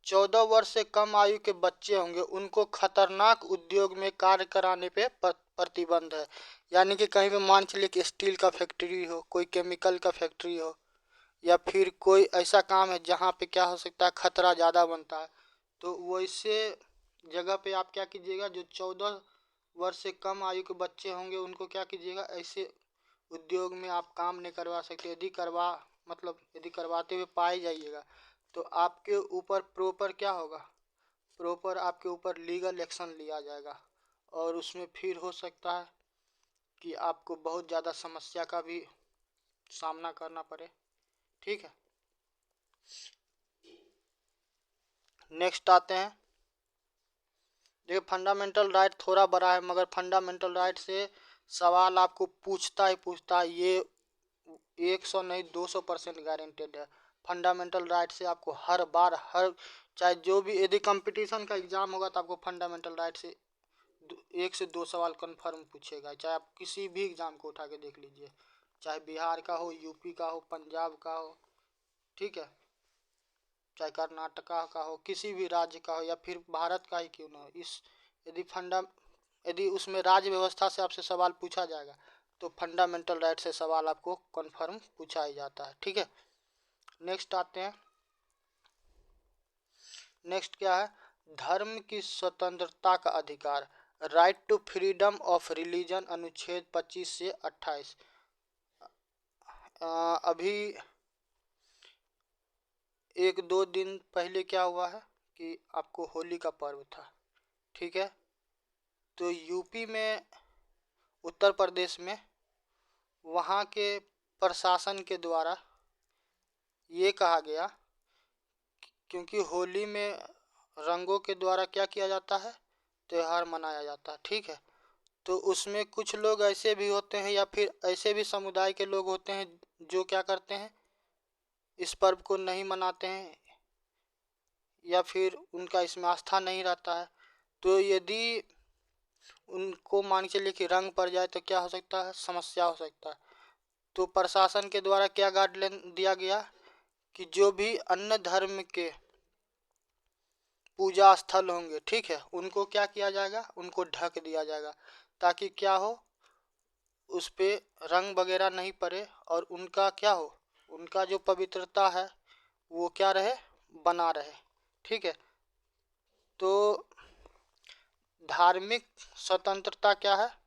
14 वर्ष से कम आयु के बच्चे होंगे उनको खतरनाक उद्योग में कार्य कराने पे प्रतिबंध है। यानी कि कहीं पे मान चलिए कि स्टील का फैक्ट्री हो, कोई केमिकल का फैक्ट्री हो, या फिर कोई ऐसा काम है जहाँ पे क्या हो सकता है, खतरा ज़्यादा बनता है, तो वैसे जगह पे आप क्या कीजिएगा, जो 14 वर्ष से कम आयु के बच्चे होंगे उनको क्या कीजिएगा, ऐसे उद्योग में आप काम नहीं करवा सकते। यदि करवाते हुए पाए जाइएगा तो आपके ऊपर प्रॉपर क्या होगा, प्रॉपर आपके ऊपर लीगल एक्शन लिया जाएगा, और उसमें फिर हो सकता है कि आपको बहुत ज़्यादा समस्या का भी सामना करना पड़े। ठीक है, नेक्स्ट आते हैं। देखिए फंडामेंटल राइट थोड़ा बड़ा है मगर फंडामेंटल राइट से सवाल आपको पूछता है, ये 100 नहीं 200% गारंटेड है। फंडामेंटल राइट से आपको हर बार चाहे जो भी यदि कंपटीशन का एग्ज़ाम होगा तो आपको फंडामेंटल राइट से 1 से 2 सवाल कन्फर्म पूछेगा, चाहे आप किसी भी एग्ज़ाम को उठा के देख लीजिए, चाहे बिहार का हो, यूपी का हो, पंजाब का हो, ठीक है, चाहे कर्नाटका का हो, किसी भी राज्य का हो, या फिर भारत का ही क्यों ना हो। यदि उसमें राज्य व्यवस्था से आपसे सवाल पूछा जाएगा तो फंडामेंटल राइट से सवाल आपको कन्फर्म पूछा ही जाता है। ठीक है, नेक्स्ट आते हैं। नेक्स्ट क्या है, धर्म की स्वतंत्रता का अधिकार, right to freedom of religion, अनुच्छेद 25 से 28। अभी 1-2 दिन पहले क्या हुआ है कि आपको होली का पर्व था। ठीक है, तो यूपी में, उत्तर प्रदेश में, वहाँ के प्रशासन के द्वारा ये कहा गया क्योंकि होली में रंगों के द्वारा क्या किया जाता है, त्यौहार मनाया जाता है। ठीक है, तो उसमें कुछ लोग ऐसे भी होते हैं या फिर ऐसे भी समुदाय के लोग होते हैं जो क्या करते हैं, इस पर्व को नहीं मनाते हैं या फिर उनका इसमें आस्था नहीं रहता है। तो यदि उनको मान के चलिए कि रंग पड़ जाए तो क्या हो सकता है, समस्या हो सकता है। तो प्रशासन के द्वारा क्या गाइडलाइन दिया गया कि जो भी अन्य धर्म के पूजा स्थल होंगे, ठीक है, उनको क्या किया जाएगा, उनको ढक दिया जाएगा, ताकि क्या हो, उस पे रंग वगैरह नहीं पड़े और उनका क्या हो, उनका जो पवित्रता है वो क्या रहे, बना रहे। ठीक है। तो धार्मिक स्वतंत्रता क्या है,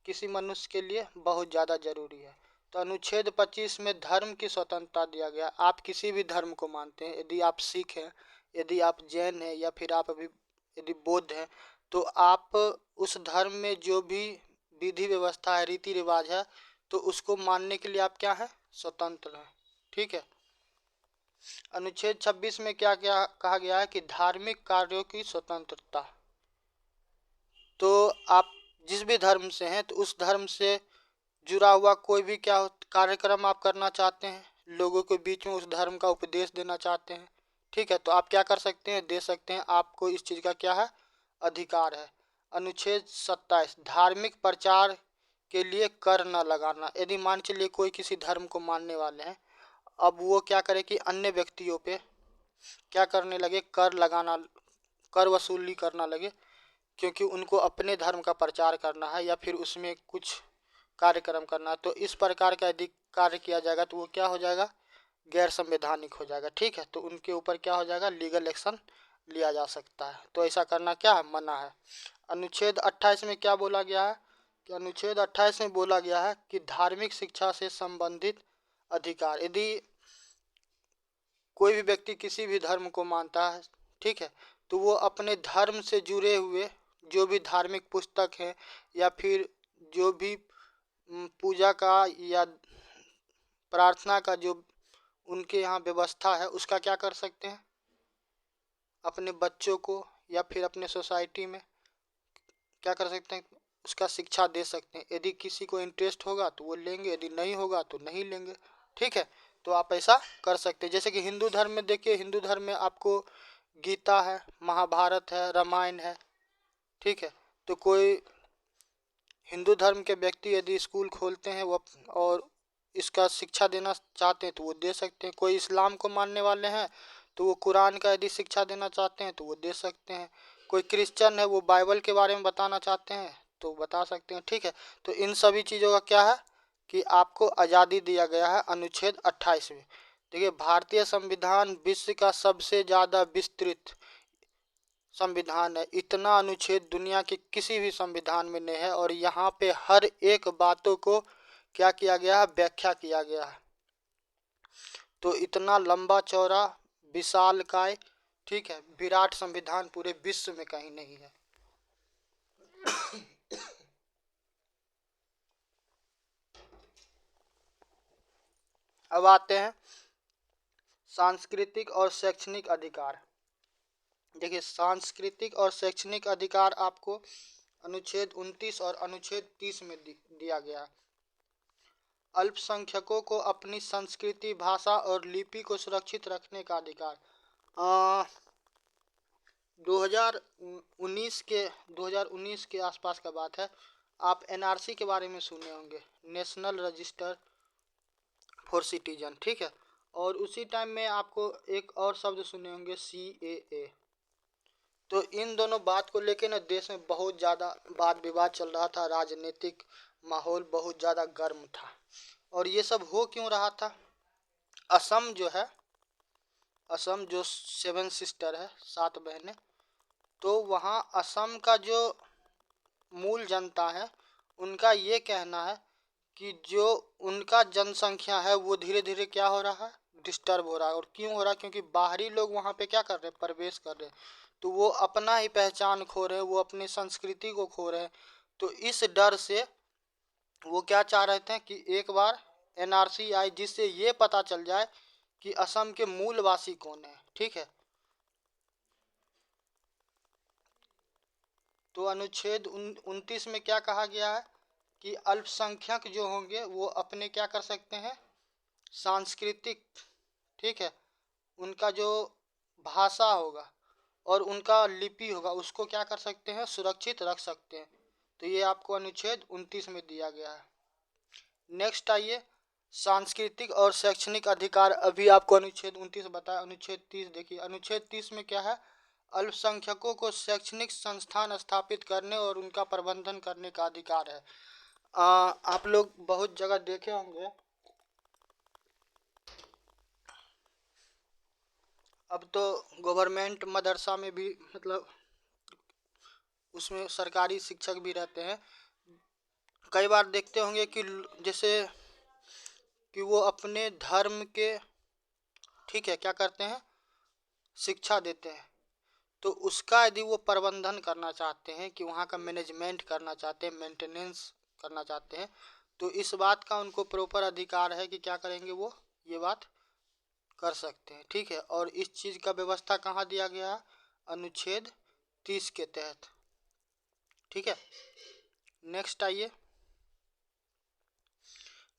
किसी मनुष्य के लिए बहुत ज़्यादा जरूरी है। तो अनुच्छेद 25 में धर्म की स्वतंत्रता दिया गया। आप किसी भी धर्म को मानते हैं, यदि आप सिख हैं, यदि आप जैन हैं, या फिर आप अभी यदि बौद्ध हैं, तो आप उस धर्म में जो भी विधि व्यवस्था है, रीति रिवाज है, तो उसको मानने के लिए आप क्या हैं, स्वतंत्र हैं। ठीक है। अनुच्छेद 26 में क्या क्या कहा गया है कि धार्मिक कार्यों की स्वतंत्रता। तो आप जिस भी धर्म से हैं, तो उस धर्म से जुड़ा हुआ कोई भी क्या कार्यक्रम आप करना चाहते हैं, लोगों के बीच में उस धर्म का उपदेश देना चाहते हैं, ठीक है, तो आप क्या कर सकते हैं, दे सकते हैं। आपको इस चीज़ का क्या है, अधिकार है। अनुच्छेद 27 धार्मिक प्रचार के लिए कर न लगाना। यदि मान चलिए कोई किसी धर्म को मानने वाले हैं, अब वो क्या करे कि अन्य व्यक्तियों पे क्या करने लगे, कर लगाना, कर वसूली करना लगे, क्योंकि उनको अपने धर्म का प्रचार करना है या फिर उसमें कुछ कार्यक्रम करना है। तो इस प्रकार का यदि कार्य किया जाएगा तो वो क्या हो जाएगा, गैर संवैधानिक हो जाएगा। ठीक है। तो उनके ऊपर क्या हो जाएगा, लीगल एक्शन लिया जा सकता है। तो ऐसा करना क्या है, मना है। अनुच्छेद 28 में क्या बोला गया है कि अनुच्छेद 28 में बोला गया है कि धार्मिक शिक्षा से संबंधित अधिकार, यदि कोई भी व्यक्ति किसी भी धर्म को मानता है, ठीक है, तो वो अपने धर्म से जुड़े हुए जो भी धार्मिक पुस्तक है या फिर जो भी पूजा का या प्रार्थना का जो उनके यहाँ व्यवस्था है, उसका क्या कर सकते हैं, अपने बच्चों को या फिर अपने सोसाइटी में क्या कर सकते हैं, उसका शिक्षा दे सकते हैं। यदि किसी को इंटरेस्ट होगा तो वो लेंगे, यदि नहीं होगा तो नहीं लेंगे। ठीक है। तो आप ऐसा कर सकते हैं। जैसे कि हिंदू धर्म में देखिए, हिंदू धर्म में आपको गीता है, महाभारत है, रामायण है। ठीक है। तो कोई हिंदू धर्म के व्यक्ति यदि स्कूल खोलते हैं वो और इसका शिक्षा देना चाहते हैं तो वो दे सकते हैं। कोई इस्लाम को मानने वाले हैं तो वो कुरान का यदि शिक्षा देना चाहते हैं तो वो दे सकते हैं। कोई क्रिश्चियन है, वो बाइबल के बारे में बताना चाहते हैं तो बता सकते हैं। ठीक है। तो इन सभी चीज़ों का क्या है कि आपको आज़ादी दिया गया है अनुच्छेद 28 में। देखिए, भारतीय संविधान विश्व का सबसे ज़्यादा विस्तृत संविधान है। इतना अनुच्छेद दुनिया के किसी भी संविधान में नहीं है और यहाँ पे हर एक बातों को क्या किया गया है, व्याख्या किया गया है। तो इतना लंबा चौड़ा विशालकाय, ठीक है, विराट संविधान पूरे विश्व में कहीं नहीं है। अब आते हैं सांस्कृतिक और शैक्षणिक अधिकार। देखिए, सांस्कृतिक और शैक्षणिक अधिकार आपको अनुच्छेद 29 और अनुच्छेद 30 में दिया गया है। अल्पसंख्यकों को अपनी संस्कृति, भाषा और लिपि को सुरक्षित रखने का अधिकार। 2019 के आसपास का बात है। आप एनआरसी के बारे में सुने होंगे, नेशनल रजिस्टर फॉर सिटीजन। ठीक है। और उसी टाइम में आपको एक और शब्द सुने होंगे, CAA। तो इन दोनों बात को लेके ना देश में बहुत ज़्यादा वाद विवाद चल रहा था, राजनीतिक माहौल बहुत ज़्यादा गर्म था। और ये सब हो क्यों रहा था, असम जो है, असम जो 7 सिस्टर है, 7 बहनें, तो वहाँ असम का जो मूल जनता है उनका ये कहना है कि जो उनका जनसंख्या है वो धीरे धीरे क्या हो रहा है, डिस्टर्ब हो रहा है। और क्यों हो रहा है, क्योंकि बाहरी लोग वहाँ पे क्या कर रहे हैं, प्रवेश कर रहे हैं। तो वो अपना ही पहचान खो रहे हैं, वो अपनी संस्कृति को खो रहे हैं। तो इस डर से वो क्या चाह रहे थे कि एक बार एनआरसी आए जिससे ये पता चल जाए कि असम के मूलवासी कौन है। ठीक है। तो अनुच्छेद 29 में क्या कहा गया है कि अल्पसंख्यक जो होंगे वो अपने क्या कर सकते हैं, सांस्कृतिक, ठीक है, उनका जो भाषा होगा और उनका लिपि होगा उसको क्या कर सकते हैं, सुरक्षित रख सकते हैं। तो ये आपको अनुच्छेद 29 में दिया गया है। नेक्स्ट आइए, सांस्कृतिक और शैक्षणिक अधिकार। अभी आपको अनुच्छेद 29 बताया। अनुच्छेद 30 देखिए, अनुच्छेद 30 में क्या है, अल्पसंख्यकों को शैक्षणिक संस्थान स्थापित करने और उनका प्रबंधन करने का अधिकार है। आप लोग बहुत जगह देखे होंगे, अब तो गवर्नमेंट मदरसा में भी मतलब उसमें सरकारी शिक्षक भी रहते हैं। कई बार देखते होंगे कि जैसे कि वो अपने धर्म के, ठीक है, क्या करते हैं, शिक्षा देते हैं। तो उसका यदि वो प्रबंधन करना चाहते हैं कि वहाँ का मैनेजमेंट करना चाहते हैं, मेंटेनेंस करना चाहते हैं, तो इस बात का उनको प्रॉपर अधिकार है कि क्या करेंगे, वो ये बात कर सकते हैं। ठीक है, और इस चीज़ का व्यवस्था कहाँ दिया गया है, अनुच्छेद 30 के तहत। ठीक है, नेक्स्ट आइए।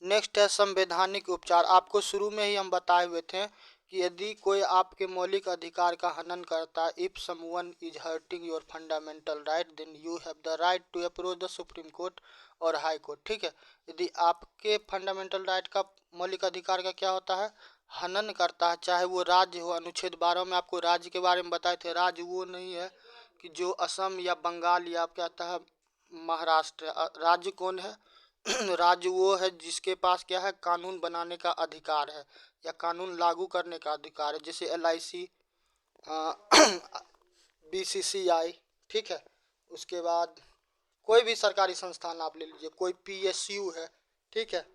नेक्स्ट है संवैधानिक उपचार। आपको शुरू में ही हम बताए हुए थे कि यदि कोई आपके मौलिक अधिकार का हनन करता है, if someone is hurting your fundamental right then you have the right to approach the supreme court और हाई कोर्ट। ठीक है, यदि आपके फंडामेंटल राइट का, मौलिक अधिकार का क्या होता है, हनन करता है, चाहे वो राज्य हो। अनुच्छेद 12 में आपको राज्य के बारे में बताए थे। राज्य वो नहीं है कि जो असम या बंगाल या क्या कहता है महाराष्ट्र। राज्य कौन है राज्य वो है जिसके पास क्या है, कानून बनाने का अधिकार है या कानून लागू करने का अधिकार है, जैसे LIC, BCCI। ठीक है, उसके बाद कोई भी सरकारी संस्थान आप ले लीजिए, कोई PSU है, ठीक है,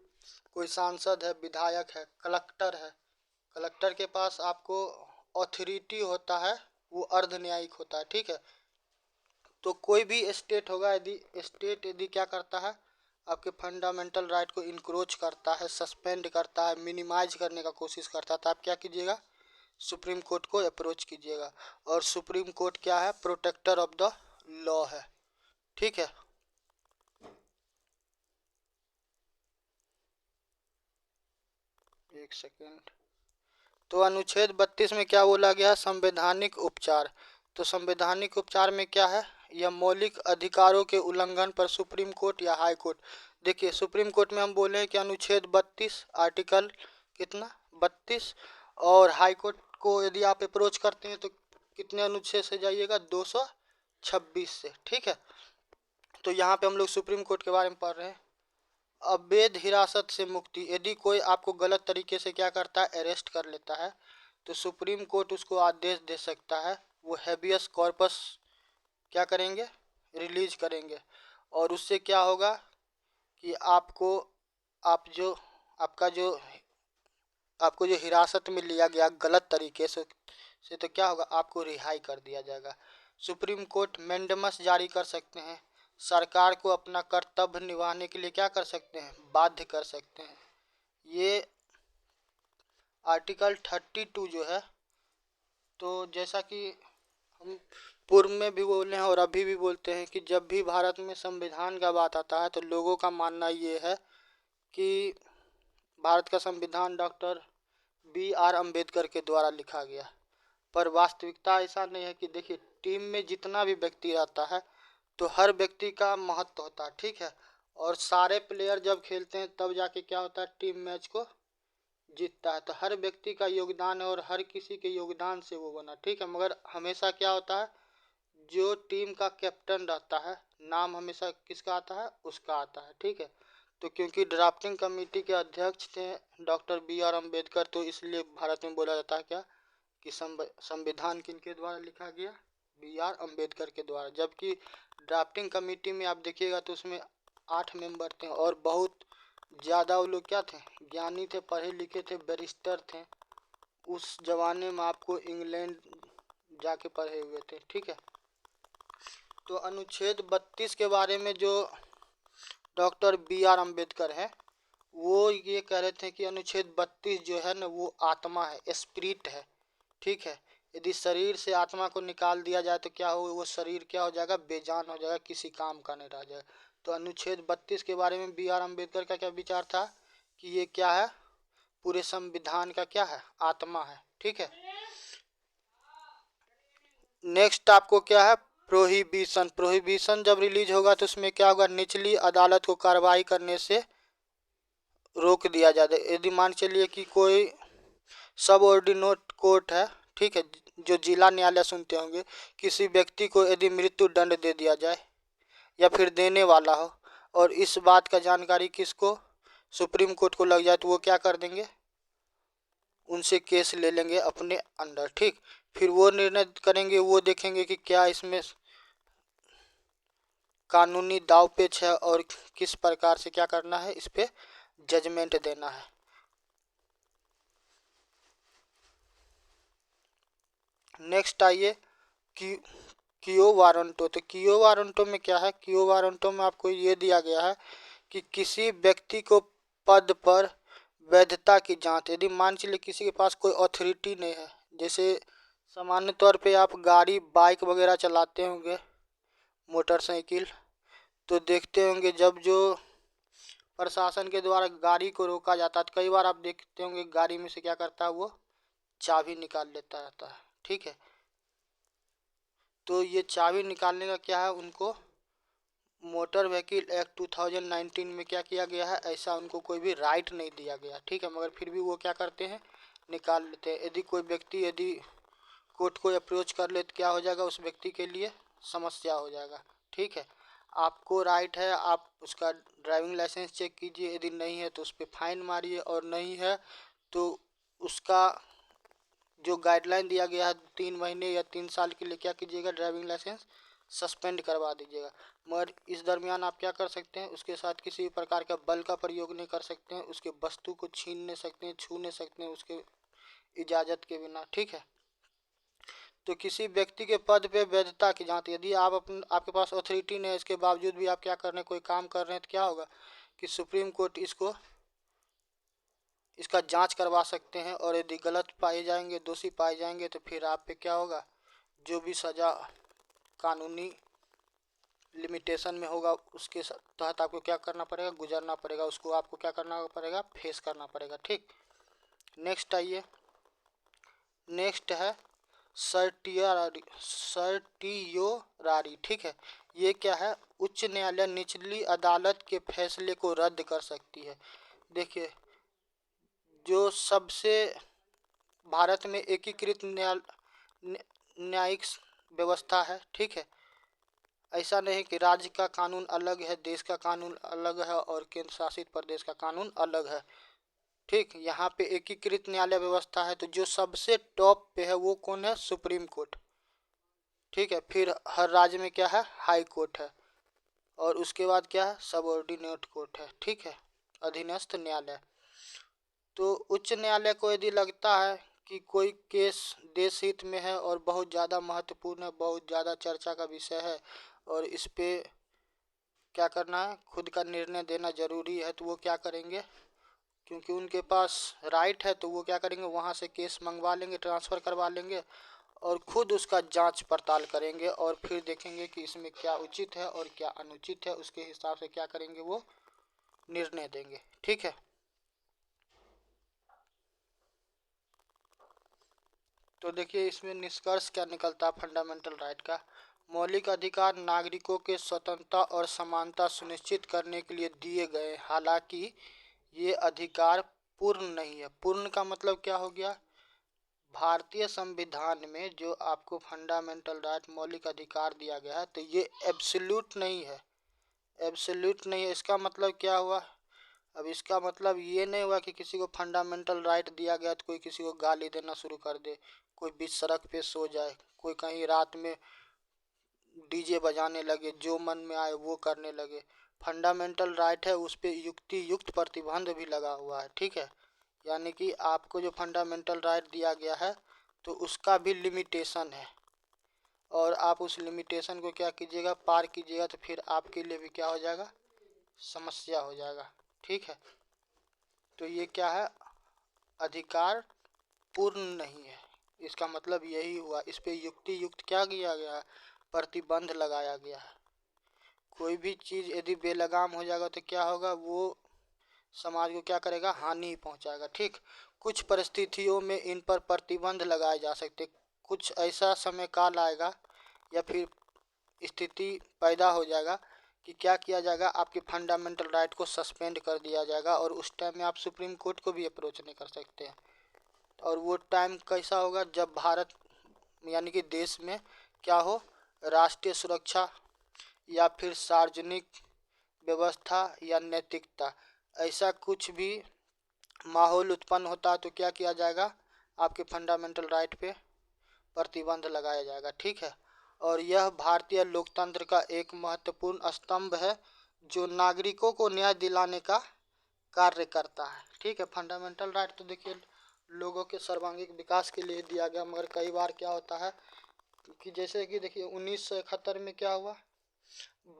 कोई सांसद है, विधायक है, कलेक्टर है। कलेक्टर के पास आपको अथॉरिटी होता है, वो अर्ध न्यायिक होता है। ठीक है, तो कोई भी स्टेट होगा, यदि क्या करता है, आपके फंडामेंटल राइट को इंक्रोच करता है, सस्पेंड करता है, मिनिमाइज करने का कोशिश करता है, तो आप क्या कीजिएगा, सुप्रीम कोर्ट को अप्रोच कीजिएगा। और सुप्रीम कोर्ट क्या है, प्रोटेक्टर ऑफ द लॉ है। ठीक है, एक सेकेंड। तो अनुच्छेद 32 में क्या बोला गया, संवैधानिक उपचार। तो संवैधानिक उपचार में क्या है, यह मौलिक अधिकारों के उल्लंघन पर सुप्रीम कोर्ट या हाई कोर्ट। देखिए, सुप्रीम कोर्ट में हम बोले हैं कि अनुच्छेद 32 आर्टिकल कितना 32, और हाई कोर्ट को यदि आप अप्रोच करते हैं तो कितने अनुच्छेद से जाइएगा, 226 से। ठीक है, तो यहाँ पे हम लोग सुप्रीम कोर्ट के बारे में पढ़ रहे हैं। अवैध हिरासत से मुक्ति। यदि कोई आपको गलत तरीके से क्या करता है, अरेस्ट कर लेता है, तो सुप्रीम कोर्ट उसको आदेश दे सकता है, वो हैबियस कॉर्पस क्या करेंगे, रिलीज करेंगे। और उससे क्या होगा कि आपको, आप जो आपका जो आपको जो हिरासत में लिया गया गलत तरीके से तो क्या होगा, आपको रिहाई कर दिया जाएगा। सुप्रीम कोर्ट मैंडेमस जारी कर सकते हैं, सरकार को अपना कर्तव्य निभाने के लिए क्या कर सकते हैं, बाध्य कर सकते हैं। ये आर्टिकल 32 जो है, तो जैसा कि हम पूर्व में भी बोले हैं और अभी भी बोलते हैं कि जब भी भारत में संविधान का बात आता है तो लोगों का मानना ये है कि भारत का संविधान डॉक्टर BR अम्बेडकर के द्वारा लिखा गया। पर वास्तविकता ऐसा नहीं है कि देखिए, टीम में जितना भी व्यक्ति रहता है तो हर व्यक्ति का महत्व होता है। ठीक है, और सारे प्लेयर जब खेलते हैं तब जाके क्या होता है, टीम मैच को जीतता है। तो हर व्यक्ति का योगदान है और हर किसी के योगदान से वो बना। ठीक है, मगर हमेशा क्या होता है, जो टीम का कैप्टन रहता है, नाम हमेशा किसका आता है, उसका आता है। ठीक है, तो क्योंकि ड्राफ्टिंग कमेटी के अध्यक्ष थे डॉक्टर BR अम्बेडकर, तो इसलिए भारत में बोला जाता है क्या कि संविधान किनके द्वारा लिखा गया, BR अम्बेडकर के द्वारा। जबकि ड्राफ्टिंग कमेटी में आप देखिएगा तो उसमें 8 मेंबर थे और बहुत ज़्यादा वो लोग क्या थे, ज्ञानी थे, पढ़े लिखे थे, बैरिस्टर थे। उस जमाने में आपको इंग्लैंड जाके पढ़े हुए थे। ठीक है, तो अनुच्छेद 32 के बारे में जो डॉक्टर BR अम्बेडकर है, वो ये कह रहे थे कि अनुच्छेद 32 जो है ना, वो आत्मा है, स्पिरिट है। ठीक है, यदि शरीर से आत्मा को निकाल दिया जाए तो क्या हो, वो शरीर क्या हो जाएगा, बेजान हो जाएगा, किसी काम का नहीं रह जाएगा। तो अनुच्छेद 32 के बारे में BR अम्बेडकर का क्या विचार था कि ये क्या है, पूरे संविधान का क्या है, आत्मा है। ठीक है, नेक्स्ट आपको क्या है, प्रोहिबिशन। प्रोहिबिशन जब रिलीज होगा तो उसमें क्या होगा, निचली अदालत को कार्रवाई करने से रोक दिया जाता है। यदि मान चलिए कि कोई सब ऑर्डिनेट कोर्ट है, ठीक है, जो जिला न्यायालय सुनते होंगे, किसी व्यक्ति को यदि मृत्यु दंड दे दिया जाए या फिर देने वाला हो और इस बात का जानकारी किसको, सुप्रीम कोर्ट को लग जाए, तो वो क्या कर देंगे, उनसे केस ले लेंगे अपने अंडर, ठीक। फिर वो निर्णय करेंगे, वो देखेंगे कि क्या इसमें कानूनी दाव पेच है और किस प्रकार से क्या करना है, इस पे जजमेंट देना है। नेक्स्ट आइए कि कियो वारंटो। तो कियो वारंटो में क्या है, कियो वारंटो में आपको ये दिया गया है कि किसी व्यक्ति को पद पर वैधता की जांच, यदि मान चलिए किसी के पास कोई अथॉरिटी नहीं है, जैसे सामान्य तौर पे आप गाड़ी बाइक वगैरह चलाते होंगे, मोटरसाइकिल, तो देखते होंगे जब जो प्रशासन के द्वारा गाड़ी को रोका जाता है तो कई बार आप देखते होंगे गाड़ी में से क्या करता है, वो चाबी निकाल लेता रहता है, ठीक है। तो ये चाबी निकालने का क्या है, उनको मोटर व्हीकल एक्ट 2019 में क्या किया गया है, ऐसा उनको कोई भी राइट नहीं दिया गया, ठीक है, मगर फिर भी वो क्या करते हैं, निकाल लेते हैं। यदि कोई व्यक्ति यदि कोर्ट को अप्रोच कर ले तो क्या हो जाएगा, उस व्यक्ति के लिए समस्या हो जाएगा, ठीक है। आपको राइट है, आप उसका ड्राइविंग लाइसेंस चेक कीजिए, यदि नहीं है तो उस पर फाइन मारिए, और नहीं है तो उसका जो गाइडलाइन दिया गया है 3 महीने या 3 साल के लिए क्या कीजिएगा, ड्राइविंग लाइसेंस सस्पेंड करवा दीजिएगा। मगर इस दरमियान आप क्या कर सकते हैं, उसके साथ किसी भी प्रकार का बल का प्रयोग नहीं कर सकते हैं, उसके वस्तु को छीन नहीं सकते हैं, छू नहीं सकते हैं उसके इजाज़त के बिना, ठीक है। तो किसी व्यक्ति के पद पे वैधता की जांच, यदि आपके पास अथॉरिटी नहीं है, इसके बावजूद भी आप क्या कर रहे हैं, कोई काम कर रहे हैं, तो क्या होगा कि सुप्रीम कोर्ट इसका जांच करवा सकते हैं, और यदि गलत पाए जाएंगे, दोषी पाए जाएंगे, तो फिर आप पे क्या होगा, जो भी सज़ा कानूनी लिमिटेशन में होगा उसके तहत आपको क्या करना पड़ेगा, गुजरना पड़ेगा, उसको आपको क्या करना पड़ेगा, फेस करना पड़ेगा, ठीक। नेक्स्ट आइए, नेक्स्ट है सर्टियोरारी, ठीक है। ये क्या है, उच्च न्यायालय निचली अदालत के फैसले को रद्द कर सकती है। देखिए, जो सबसे भारत में एकीकृत न्यायिक व्यवस्था है, ठीक है। ऐसा नहीं कि राज्य का कानून अलग है, देश का कानून अलग है और केंद्र शासित प्रदेश का कानून अलग है, ठीक। यहाँ पे एकीकृत न्यायालय व्यवस्था है, तो जो सबसे टॉप पे है वो कौन है, सुप्रीम कोर्ट, ठीक है। फिर हर राज्य में क्या है, हाई कोर्ट है, और उसके बाद क्या है, सबऑर्डिनेट कोर्ट है, ठीक है, अधीनस्थ न्यायालय। तो उच्च न्यायालय को यदि लगता है कि कोई केस देश हित में है और बहुत ज़्यादा महत्वपूर्ण है, बहुत ज़्यादा चर्चा का विषय है, और इस पे क्या करना है, खुद का निर्णय देना जरूरी है, तो वो क्या करेंगे, क्योंकि उनके पास राइट है, तो वो क्या करेंगे, वहाँ से केस मंगवा लेंगे, ट्रांसफ़र करवा लेंगे, और खुद उसका जांच पड़ताल करेंगे, और फिर देखेंगे कि इसमें क्या उचित है और क्या अनुचित है, उसके हिसाब से क्या करेंगे, वो निर्णय देंगे, ठीक है। तो देखिए इसमें निष्कर्ष क्या निकलता है फंडामेंटल राइट का, मौलिक अधिकार नागरिकों के स्वतंत्रता और समानता सुनिश्चित करने के लिए दिए गए, हालांकि ये अधिकार पूर्ण नहीं है। पूर्ण का मतलब क्या हो गया, भारतीय संविधान में जो आपको फंडामेंटल राइट मौलिक अधिकार दिया गया है, तो ये एब्सोल्यूट नहीं है, एब्सोल्यूट नहीं है। इसका मतलब क्या हुआ, अब इसका मतलब ये नहीं हुआ कि किसी को फंडामेंटल राइट दिया गया तो कोई किसी को गाली देना शुरू कर दे, कोई बीच सड़क पे सो जाए, कोई कहीं रात में डीजे बजाने लगे, जो मन में आए वो करने लगे। फंडामेंटल राइट है, उस पर युक्ति युक्त प्रतिबंध भी लगा हुआ है, ठीक है। यानी कि आपको जो फंडामेंटल राइट दिया गया है तो उसका भी लिमिटेशन है, और आप उस लिमिटेशन को क्या कीजिएगा, पार कीजिएगा, तो फिर आपके लिए भी क्या हो जाएगा, समस्या हो जाएगा, ठीक है। तो ये क्या है, अधिकार पूर्ण नहीं है, इसका मतलब यही हुआ, इस पे युक्ति युक्त क्या किया गया है, प्रतिबंध लगाया गया है। कोई भी चीज़ यदि बेलगाम हो जाएगा तो क्या होगा, वो समाज को क्या करेगा, हानि पहुंचाएगा, ठीक। कुछ परिस्थितियों में इन पर प्रतिबंध लगाए जा सकते, कुछ ऐसा समय काल आएगा या फिर स्थिति पैदा हो जाएगा कि क्या किया जाएगा, आपके फंडामेंटल राइट को सस्पेंड कर दिया जाएगा और उस टाइम में आप सुप्रीम कोर्ट को भी अप्रोच नहीं कर सकते हैं। और वो टाइम कैसा होगा, जब भारत यानी कि देश में क्या हो, राष्ट्रीय सुरक्षा या फिर सार्वजनिक व्यवस्था या नैतिकता ऐसा कुछ भी माहौल उत्पन्न होता है तो क्या किया जाएगा, आपके फंडामेंटल राइट पे प्रतिबंध लगाया जाएगा। ठीक है। और यह भारतीय लोकतंत्र का एक महत्वपूर्ण स्तंभ है जो नागरिकों को न्याय दिलाने का कार्य करता है। ठीक है। फंडामेंटल राइट तो देखिए लोगों के सर्वांगीण विकास के लिए दिया गया, मगर कई बार क्या होता है कि जैसे कि देखिए 1971 में क्या हुआ,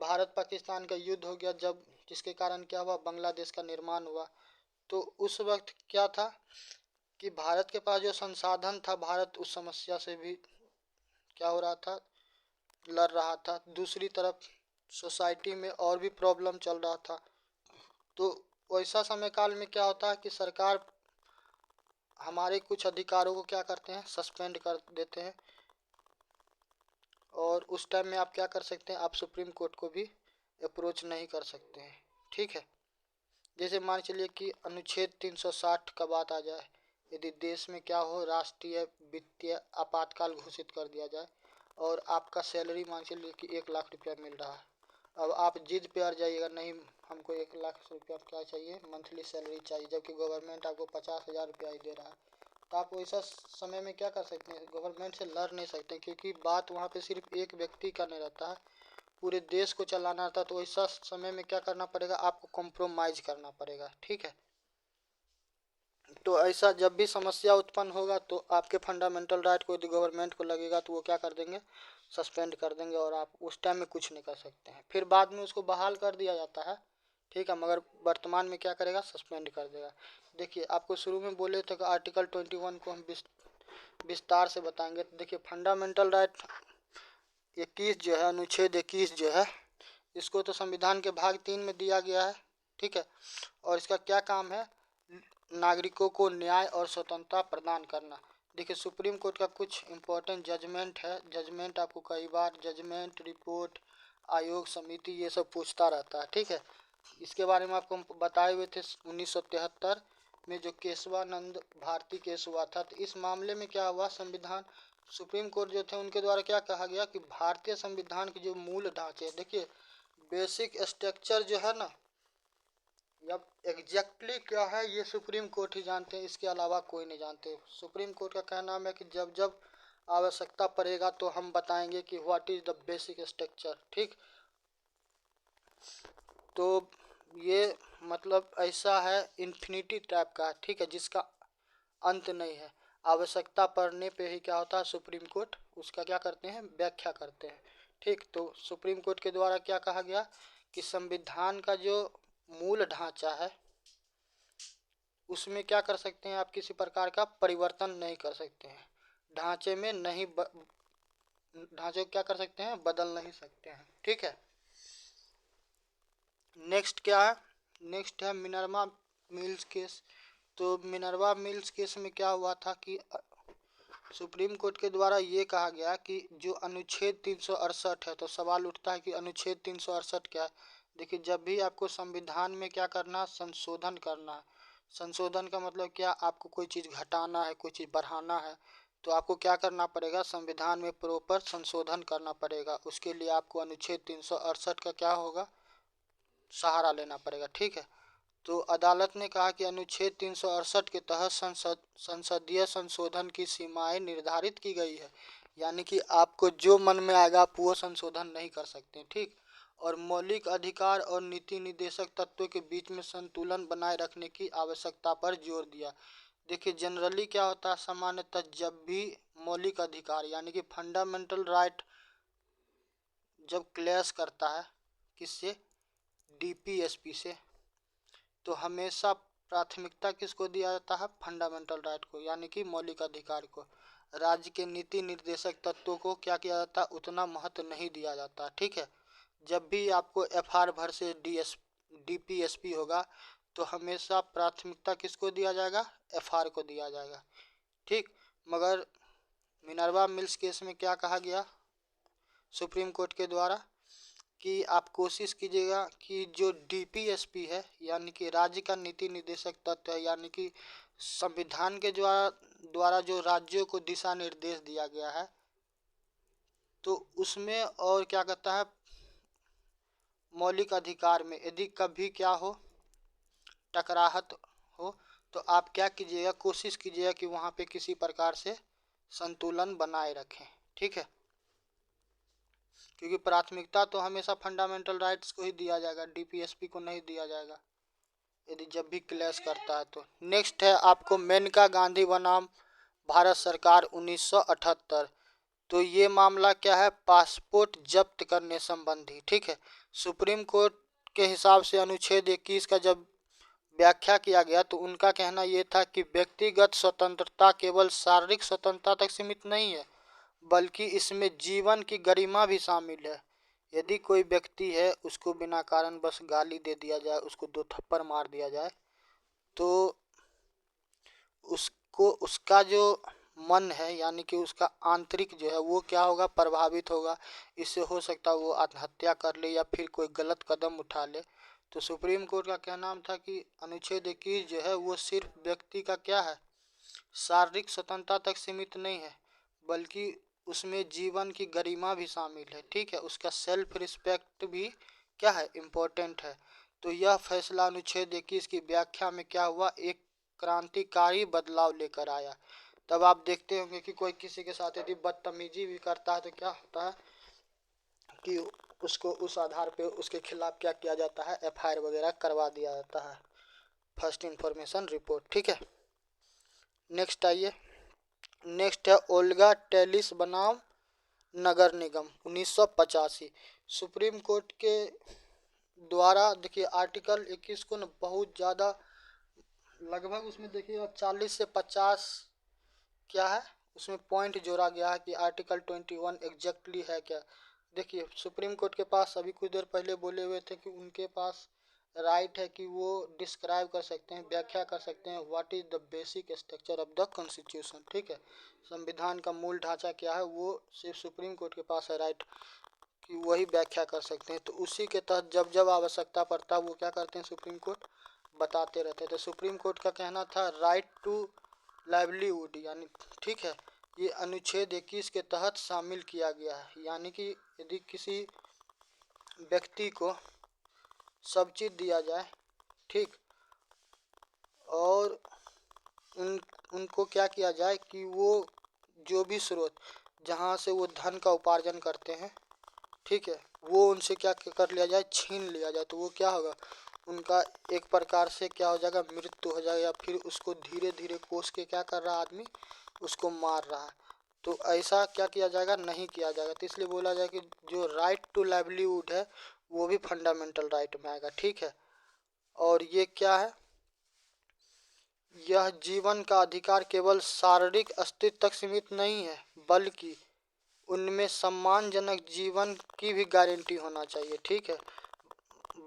भारत पाकिस्तान का युद्ध हो गया, जब जिसके कारण क्या हुआ, बांग्लादेश का निर्माण हुआ। तो उस वक्त क्या था कि भारत के पास जो संसाधन था, भारत उस समस्या से भी क्या हो रहा था, लड़ रहा था। दूसरी तरफ सोसाइटी में और भी प्रॉब्लम चल रहा था। तो वैसा समय काल में क्या होता है कि सरकार हमारे कुछ अधिकारों को क्या करते हैं, सस्पेंड कर देते हैं। और उस टाइम में आप क्या कर सकते हैं, आप सुप्रीम कोर्ट को भी अप्रोच नहीं कर सकते हैं। ठीक है। जैसे मान चलिए कि अनुच्छेद 360 का बात आ जाए, यदि देश में क्या हो, राष्ट्रीय वित्तीय आपातकाल घोषित कर दिया जाए और आपका सैलरी मान चलिए कि 1 लाख रुपया मिल रहा है। अब आप जिद पे अड़ जाइएगा, नहीं हमको 1 लाख रुपया क्या चाहिए, मंथली सैलरी चाहिए, जबकि गवर्नमेंट आपको 50,000 रुपया ही दे रहा है। तो आप वैसा समय में क्या कर सकते हैं, गवर्नमेंट से लड़ नहीं सकते, क्योंकि बात वहाँ पे सिर्फ एक व्यक्ति का नहीं रहता है, पूरे देश को चलाना था। तो ऐसा समय में क्या करना पड़ेगा, आपको कॉम्प्रोमाइज करना पड़ेगा। ठीक है। तो ऐसा जब भी समस्या उत्पन्न होगा तो आपके फंडामेंटल राइट को यदि गवर्नमेंट को लगेगा तो वो क्या कर देंगे, सस्पेंड कर देंगे और आप उस टाइम में कुछ नहीं कर सकते हैं। फिर बाद में उसको बहाल कर दिया जाता है। ठीक है। मगर वर्तमान में क्या करेगा, सस्पेंड कर देगा। देखिए आपको शुरू में बोले थे कि आर्टिकल 21 को हम विस्तार से बताएंगे। तो देखिए फंडामेंटल राइट 21 जो है, अनुच्छेद 21 जो है, इसको तो संविधान के भाग 3 में दिया गया है। ठीक है। और इसका क्या काम है, नागरिकों को न्याय और स्वतंत्रता प्रदान करना। देखिए सुप्रीम कोर्ट का कुछ इम्पोर्टेंट जजमेंट है, जजमेंट आपको कई बार जजमेंट रिपोर्ट आयोग समिति ये सब पूछता रहता है। ठीक है। इसके बारे में आपको बताए हुए थे 1973 में जो केशवानंद भारती केस हुआ था। तो इस मामले में क्या हुआ, संविधान सुप्रीम कोर्ट जो थे उनके द्वारा क्या कहा गया कि भारतीय संविधान के जो मूल ढांचे, देखिए बेसिक स्ट्रक्चर जो है ना, अब एग्जैक्टली क्या है ये सुप्रीम कोर्ट ही जानते हैं, इसके अलावा कोई नहीं जानते। सुप्रीम कोर्ट का कहना है कि जब जब आवश्यकता पड़ेगा तो हम बताएंगे कि what is the basic structure. ठीक। तो ये मतलब ऐसा है इन्फिनिटी टाइप का। ठीक है। जिसका अंत नहीं है। आवश्यकता पड़ने पे ही क्या होता है, सुप्रीम कोर्ट उसका क्या करते हैं, व्याख्या करते हैं। ठीक। तो सुप्रीम कोर्ट के द्वारा क्या कहा गया कि संविधान का जो मूल ढांचा है उसमें क्या कर सकते हैं, आप किसी प्रकार का परिवर्तन नहीं कर सकते हैं। ढांचे में नहीं ढांचे को क्या कर सकते हैं, बदल नहीं सकते हैं। ठीक है। नेक्स्ट क्या है, नेक्स्ट है मिनर्वा मिल्स केस। तो मिनर्वा मिल्स केस में क्या हुआ था कि सुप्रीम कोर्ट के द्वारा ये कहा गया कि जो अनुच्छेद 368 है, तो सवाल उठता है कि अनुच्छेद 368 क्या है। देखिए जब भी आपको संविधान में क्या करना, संशोधन करना है। संशोधन का मतलब क्या, आपको कोई चीज़ घटाना है, कोई चीज़ बढ़ाना है, तो आपको क्या करना पड़ेगा, संविधान में प्रॉपर संशोधन करना पड़ेगा। उसके लिए आपको अनुच्छेद 368 का क्या होगा, सहारा लेना पड़ेगा। ठीक है। तो अदालत ने कहा कि अनुच्छेद 368 के तहत संसदीय संशोधन की सीमाएं निर्धारित की गई है, यानी कि आपको जो मन में आएगा आप वो संशोधन नहीं कर सकते। ठीक। और मौलिक अधिकार और नीति निर्देशक तत्वों के बीच में संतुलन बनाए रखने की आवश्यकता पर जोर दिया। देखिए जनरली क्या होता है, सामान्यतः जब भी मौलिक अधिकार यानी कि फंडामेंटल राइट जब क्लैश करता है किससे, डीपीएसपी से, तो हमेशा प्राथमिकता किसको दिया जाता है, फंडामेंटल राइट को यानी कि मौलिक अधिकार को। राज्य के नीति निर्देशक तत्वों को क्या किया जाता है, उतना महत्व नहीं दिया जाता। ठीक है। जब भी आपको एफआर भर से डीपीएसपी होगा तो हमेशा प्राथमिकता किसको दिया जाएगा, एफआर को दिया जाएगा। ठीक। मगर मिनर्वा मिल्स केस में क्या कहा गया सुप्रीम कोर्ट के द्वारा कि आप कोशिश कीजिएगा कि जो डीपीएसपी है यानी कि राज्य का नीति निर्देशक तत्व है, यानी कि संविधान के द्वारा जो राज्यों को दिशा निर्देश दिया गया है, तो उसमें और क्या कहता है मौलिक अधिकार में यदि कभी क्या हो टकराहट हो तो आप क्या कीजिएगा, कोशिश कीजिएगा कि वहाँ पे किसी प्रकार से संतुलन बनाए रखें। ठीक है, क्योंकि प्राथमिकता तो हमेशा फंडामेंटल राइट्स को ही दिया जाएगा, डीपीएसपी को नहीं दिया जाएगा यदि जब भी क्लैश करता है तो। नेक्स्ट है आपको मेनका गांधी बनाम भारत सरकार 1978। तो ये मामला क्या है, पासपोर्ट जब्त करने संबंधी। ठीक है, सुप्रीम कोर्ट के हिसाब से अनुच्छेद 21 का जब व्याख्या किया गया तो उनका कहना ये था कि व्यक्तिगत स्वतंत्रता केवल शारीरिक स्वतंत्रता तक सीमित नहीं है, बल्कि इसमें जीवन की गरिमा भी शामिल है। यदि कोई व्यक्ति है उसको बिना कारण बस गाली दे दिया जाए, उसको 2 थप्पड़ मार दिया जाए, तो उसको उसका जो मन है यानी कि उसका आंतरिक जो है वो क्या होगा, प्रभावित होगा। इससे हो सकता है वो आत्महत्या कर ले या फिर कोई गलत कदम उठा ले। तो सुप्रीम कोर्ट का कहना था कि अनुच्छेद 21 जो है वो सिर्फ व्यक्ति का क्या है, शारीरिक स्वतंत्रता तक सीमित नहीं है, बल्कि उसमें जीवन की गरिमा भी शामिल है। ठीक है, उसका सेल्फ रिस्पेक्ट भी क्या है, इम्पोर्टेंट है। तो यह फैसला अनुच्छेद 21 की व्याख्या में क्या हुआ, एक क्रांतिकारी बदलाव लेकर आया। तब आप देखते होंगे कि कोई किसी के साथ यदि बदतमीजी भी करता है तो क्या होता है कि उसको उस आधार पे उसके खिलाफ क्या किया जाता है, एफआईआर वगैरह करवा दिया जाता है, फर्स्ट इंफॉर्मेशन रिपोर्ट। ठीक है, नेक्स्ट आइए। नेक्स्ट है ओल्गा टेलिस बनाम नगर निगम 1985। सुप्रीम कोर्ट के द्वारा देखिए आर्टिकल 21 को न बहुत ज़्यादा, लगभग उसमें देखिए 40 से 50 क्या है उसमें पॉइंट जोड़ा गया है कि आर्टिकल 21 एग्जैक्टली है क्या। देखिए सुप्रीम कोर्ट के पास अभी कुछ देर पहले बोले हुए थे कि उनके पास राइट है कि वो डिस्क्राइब कर सकते हैं, व्याख्या कर सकते हैं what is the basic structure of the constitution. ठीक है, संविधान का मूल ढांचा क्या है वो सिर्फ सुप्रीम कोर्ट के पास है राइट कि वही व्याख्या कर सकते हैं। तो उसी के तहत जब जब आवश्यकता पड़ता है वो क्या करते हैं, सुप्रीम कोर्ट बताते रहते हैं। तो सुप्रीम कोर्ट का कहना था राइट टू लाइवलीहुड यानी, ठीक है, ये अनुच्छेद 21 के तहत शामिल किया गया है। यानी कि यदि किसी व्यक्ति को सब चीज़ दिया जाए, ठीक, और उनको क्या किया जाए कि वो जो भी स्रोत जहाँ से वो धन का उपार्जन करते हैं, ठीक है, वो उनसे क्या कर लिया जाए, छीन लिया जाए, तो वो क्या होगा, उनका एक प्रकार से क्या हो जाएगा, मृत्यु हो जाएगा, या फिर उसको धीरे धीरे कोस के क्या कर रहा आदमी, उसको मार रहा है। तो ऐसा क्या किया जाएगा, नहीं किया जाएगा। तो इसलिए बोला जाए कि जो राइट टू लाइवलीहुड है वो भी फंडामेंटल राइट में आएगा। ठीक है, और ये क्या है, यह जीवन का अधिकार केवल शारीरिक अस्तित्व तक सीमित नहीं है, बल्कि उनमें सम्मानजनक जीवन की भी गारंटी होना चाहिए। ठीक है,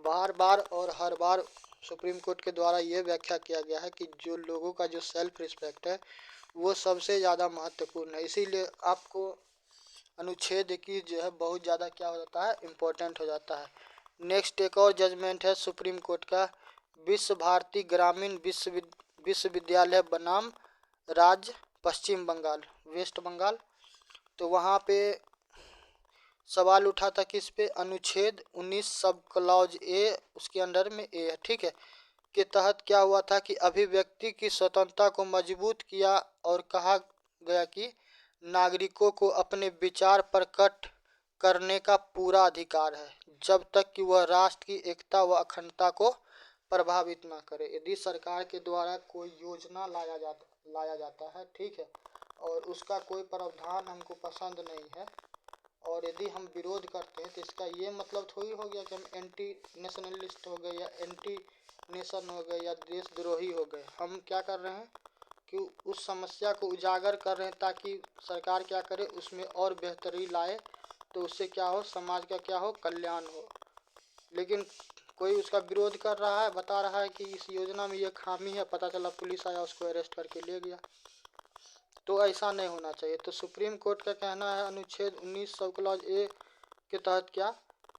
बार बार और हर बार सुप्रीम कोर्ट के द्वारा ये व्याख्या किया गया है कि जो लोगों का जो सेल्फ रिस्पेक्ट है वो सबसे ज़्यादा महत्वपूर्ण है। इसीलिए आपको अनुच्छेद 21 जो है बहुत ज़्यादा क्या हो जाता है, इम्पोर्टेंट हो जाता है। नेक्स्ट एक और जजमेंट है सुप्रीम कोर्ट का, विश्व भारती ग्रामीण विश्वविद्यालय बनाम राज्य पश्चिम बंगाल, वेस्ट बंगाल। तो वहाँ पे सवाल उठा था किस पे, अनुच्छेद 19 सब क्लॉज ए, उसके अंडर में ए है, ठीक है, के तहत क्या हुआ था कि अभिव्यक्ति की स्वतंत्रता को मजबूत किया और कहा गया कि नागरिकों को अपने विचार प्रकट करने का पूरा अधिकार है, जब तक कि वह राष्ट्र की एकता व अखंडता को प्रभावित ना करे। यदि सरकार के द्वारा कोई योजना लाया जाता है, ठीक है, और उसका कोई प्रावधान हमको पसंद नहीं है और यदि हम विरोध करते हैं तो इसका ये मतलब थोड़ी हो गया कि हम एंटी नेशनलिस्ट हो गए या एंटी नेशन हो गए या देशद्रोही हो गए। हम क्या कर रहे हैं कि उस समस्या को उजागर कर रहे हैं ताकि सरकार क्या करे, उसमें और बेहतरी लाए, तो उससे क्या हो, समाज का क्या हो, कल्याण हो। लेकिन कोई उसका विरोध कर रहा है, बता रहा है कि इस योजना में ये खामी है, पता चला पुलिस आया उसको अरेस्ट करके ले गया। तो ऐसा नहीं होना चाहिए। तो सुप्रीम कोर्ट का कहना है अनुच्छेद 19 सब क्लॉज ए के तहत क्या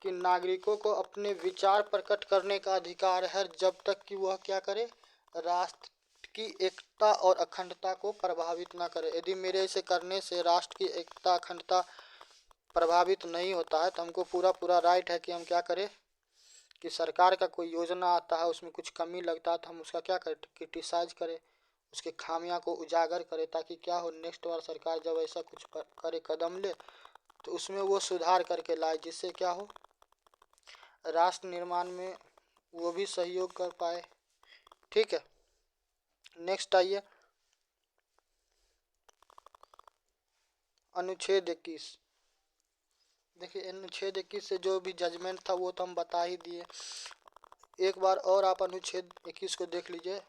कि नागरिकों को अपने विचार प्रकट करने का अधिकार है जब तक कि वह क्या करे, राष्ट्र की एकता और अखंडता को प्रभावित ना करे। यदि मेरे से करने से राष्ट्र की एकता अखंडता प्रभावित नहीं होता है तो हमको पूरा राइट है कि हम क्या करें कि सरकार का कोई योजना आता है उसमें कुछ कमी लगता है तो हम उसका क्या करें, क्रिटिसाइज करें, उसके खामियां को उजागर करें, ताकि क्या हो नेक्स्ट बार सरकार जब ऐसा कुछ करे कदम ले तो उसमें वो सुधार करके लाए, जिससे क्या हो राष्ट्र निर्माण में वो भी सहयोग कर पाए। ठीक है, नेक्स्ट आइए अनुच्छेद 21। देखिए अनुच्छेद 21 से जो भी जजमेंट था वो तो हम बता ही दिए। एक बार और आप अनुच्छेद 21 को देख लीजिए,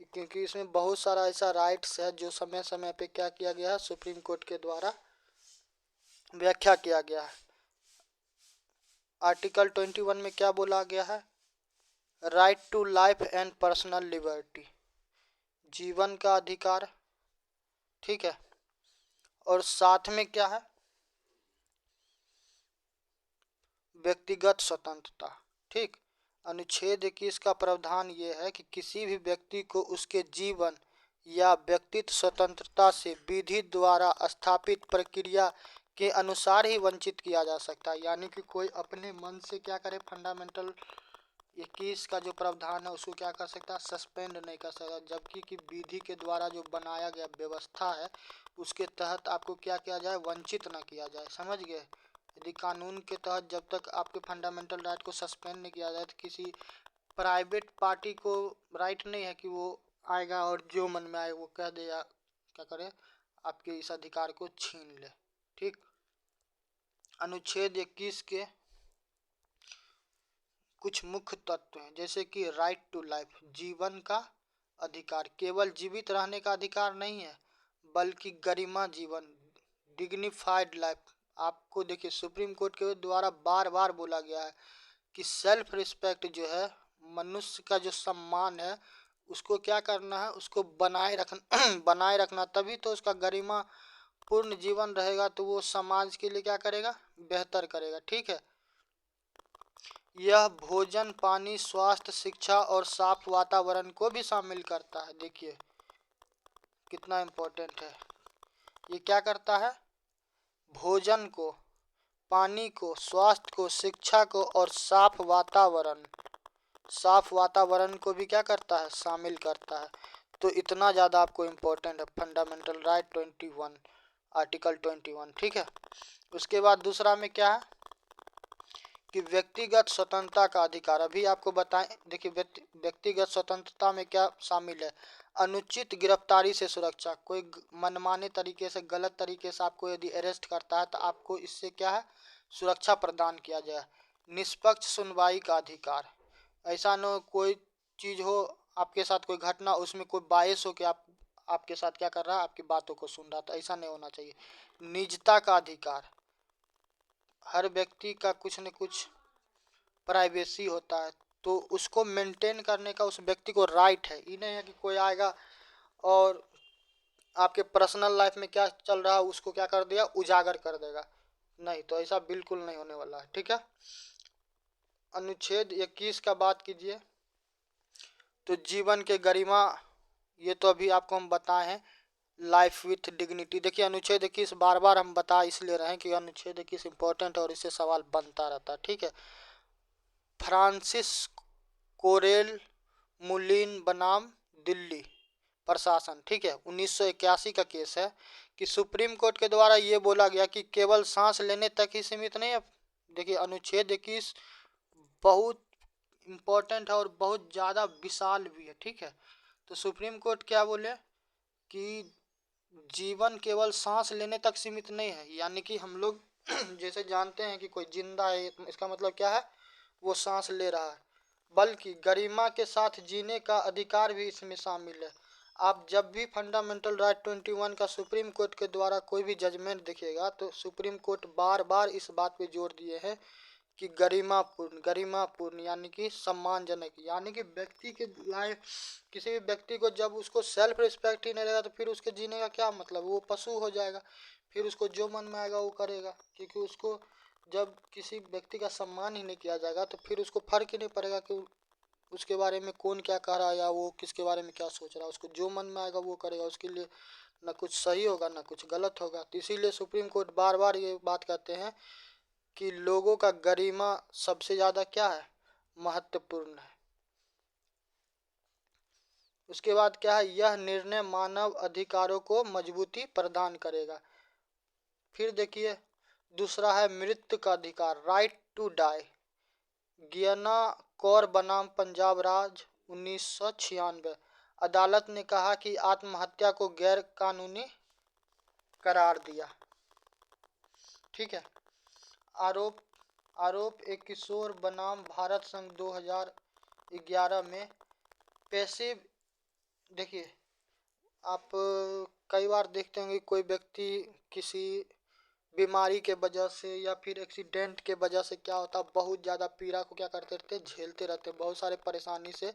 क्योंकि इसमें बहुत सारा ऐसा राइट्स है जो समय समय पे क्या किया गया है, सुप्रीम कोर्ट के द्वारा व्याख्या किया गया है। आर्टिकल 21 में क्या बोला गया है, right to life and personal liberty, जीवन का अधिकार। ठीक है, और साथ में क्या है, व्यक्तिगत स्वतंत्रता। ठीक, अनुच्छेद 21 का प्रावधान ये है कि किसी भी व्यक्ति को उसके जीवन या व्यक्तित्व स्वतंत्रता से विधि द्वारा स्थापित प्रक्रिया के अनुसार ही वंचित किया जा सकता है। यानी कि कोई अपने मन से क्या करे, फंडामेंटल 21 का जो प्रावधान है उसको क्या कर सकता है, सस्पेंड नहीं कर सकता, जबकि कि विधि के द्वारा जो बनाया गया व्यवस्था है उसके तहत आपको क्या किया जाए, वंचित ना किया जाए। समझ गए, यदि कानून के तहत जब तक आपके फंडामेंटल राइट को सस्पेंड नहीं किया जाए तो किसी प्राइवेट पार्टी को राइट नहीं है कि वो आएगा और जो मन में आए वो कह दे या क्या करे, आपके इस अधिकार को छीन ले। ठीक, अनुच्छेद 21 के कुछ मुख्य तत्व हैं, जैसे कि राइट टू लाइफ, जीवन का अधिकार। केवल जीवित रहने का अधिकार नहीं है बल्कि गरिमा जीवन, डिग्निफाइड लाइफ। आपको देखिए सुप्रीम कोर्ट के द्वारा बार बार बोला गया है कि सेल्फ रिस्पेक्ट जो है, मनुष्य का जो सम्मान है उसको क्या करना है, उसको बनाए रखना बनाए रखना, तभी तो उसका गरिमा पूर्ण जीवन रहेगा, तो वो समाज के लिए क्या करेगा, बेहतर करेगा। ठीक है, यह भोजन, पानी, स्वास्थ्य, शिक्षा और साफ वातावरण को भी शामिल करता है। देखिए कितना इम्पोर्टेंट है, ये क्या करता है, भोजन को, पानी को, स्वास्थ्य को, शिक्षा को और साफ वातावरण को भी क्या करता है, शामिल करता है। तो इतना ज़्यादा आपको इम्पोर्टेंट है फंडामेंटल राइट 21, आर्टिकल 21। ठीक है, उसके बाद दूसरा में क्या है कि व्यक्तिगत स्वतंत्रता का अधिकार। अभी आपको बताएं, देखिए व्यक्तिगत स्वतंत्रता में क्या शामिल है, अनुचित गिरफ्तारी से सुरक्षा। कोई मनमाने तरीके से, गलत तरीके से आपको यदि अरेस्ट करता है तो आपको इससे क्या है, सुरक्षा प्रदान किया जाए। निष्पक्ष सुनवाई का अधिकार, ऐसा न हो कोई चीज़ हो आपके साथ, कोई घटना, उसमें कोई बायस हो कि आपके साथ क्या कर रहा है, आपकी बातों को सुन रहा, तो ऐसा नहीं होना चाहिए। निजता का अधिकार, हर व्यक्ति का कुछ न कुछ प्राइवेसी होता है तो उसको मेंटेन करने का उस व्यक्ति को राइट है। ये नहीं है कि कोई आएगा और आपके पर्सनल लाइफ में क्या चल रहा है उसको क्या कर दिया, उजागर कर देगा, नहीं, तो ऐसा बिल्कुल नहीं होने वाला है। ठीक है, अनुच्छेद 21 का बात कीजिए तो जीवन के गरिमा, ये तो अभी आपको हम बताए हैं, लाइफ विथ डिग्निटी। देखिए अनुच्छेद 21 बार बार हम बता इसलिए रहे हैं कि अनुच्छेद 21 इंपॉर्टेंट और इससे सवाल बनता रहता है। ठीक है, फ्रांसिस कोरेल मुलिन बनाम दिल्ली प्रशासन। ठीक है, 1981 का केस है कि सुप्रीम कोर्ट के द्वारा ये बोला गया कि केवल सांस लेने तक ही सीमित नहीं है। देखिए अनुच्छेद 21 बहुत इम्पोर्टेंट है और बहुत ज़्यादा विशाल भी है। ठीक है, तो सुप्रीम कोर्ट क्या बोले कि जीवन केवल सांस लेने तक सीमित नहीं है, यानी कि हम लोग जैसे जानते हैं कि कोई जिंदा है इसका मतलब क्या है, वो सांस ले रहा है, बल्कि गरिमा के साथ जीने का अधिकार भी इसमें शामिल है। आप जब भी फंडामेंटल राइट 21 का सुप्रीम कोर्ट के द्वारा कोई भी जजमेंट देखिएगा तो सुप्रीम कोर्ट बार बार इस बात पे जोर दिए हैं कि गरिमापूर्ण यानी कि सम्मानजनक, यानी कि व्यक्ति के लाइफ, किसी भी व्यक्ति को जब उसको सेल्फ रिस्पेक्ट ही नहीं रहेगा तो फिर उसके जीने का क्या मतलब, वो पशु हो जाएगा। फिर उसको जो मन में आएगा वो करेगा, क्योंकि उसको जब किसी व्यक्ति का सम्मान ही नहीं किया जाएगा तो फिर उसको फर्क ही नहीं पड़ेगा कि उसके बारे में कौन क्या कह रहा है या वो किसके बारे में क्या सोच रहा है। उसको जो मन में आएगा वो करेगा, उसके लिए ना कुछ सही होगा ना कुछ गलत होगा। तो इसीलिए सुप्रीम कोर्ट बार बार ये बात कहते हैं कि लोगों का गरिमा सबसे ज़्यादा क्या है, महत्वपूर्ण है। उसके बाद क्या है, यह निर्णय मानव अधिकारों को मजबूती प्रदान करेगा। फिर देखिए दूसरा है मृत्यु का अधिकार, राइट टू डाई। गियाना कौर बनाम पंजाब राज 1996। अदालत ने कहा कि आत्महत्या को गैर कानूनी करार दिया। ठीक है। आरोप आरोप एक किशोर बनाम भारत संघ 2011 में पैसिव। देखिए आप कई बार देखते होंगे कोई व्यक्ति किसी बीमारी के वजह से या फिर एक्सीडेंट के वजह से क्या होता है, बहुत ज़्यादा पीड़ा को क्या करते रहते, झेलते रहते, बहुत सारे परेशानी से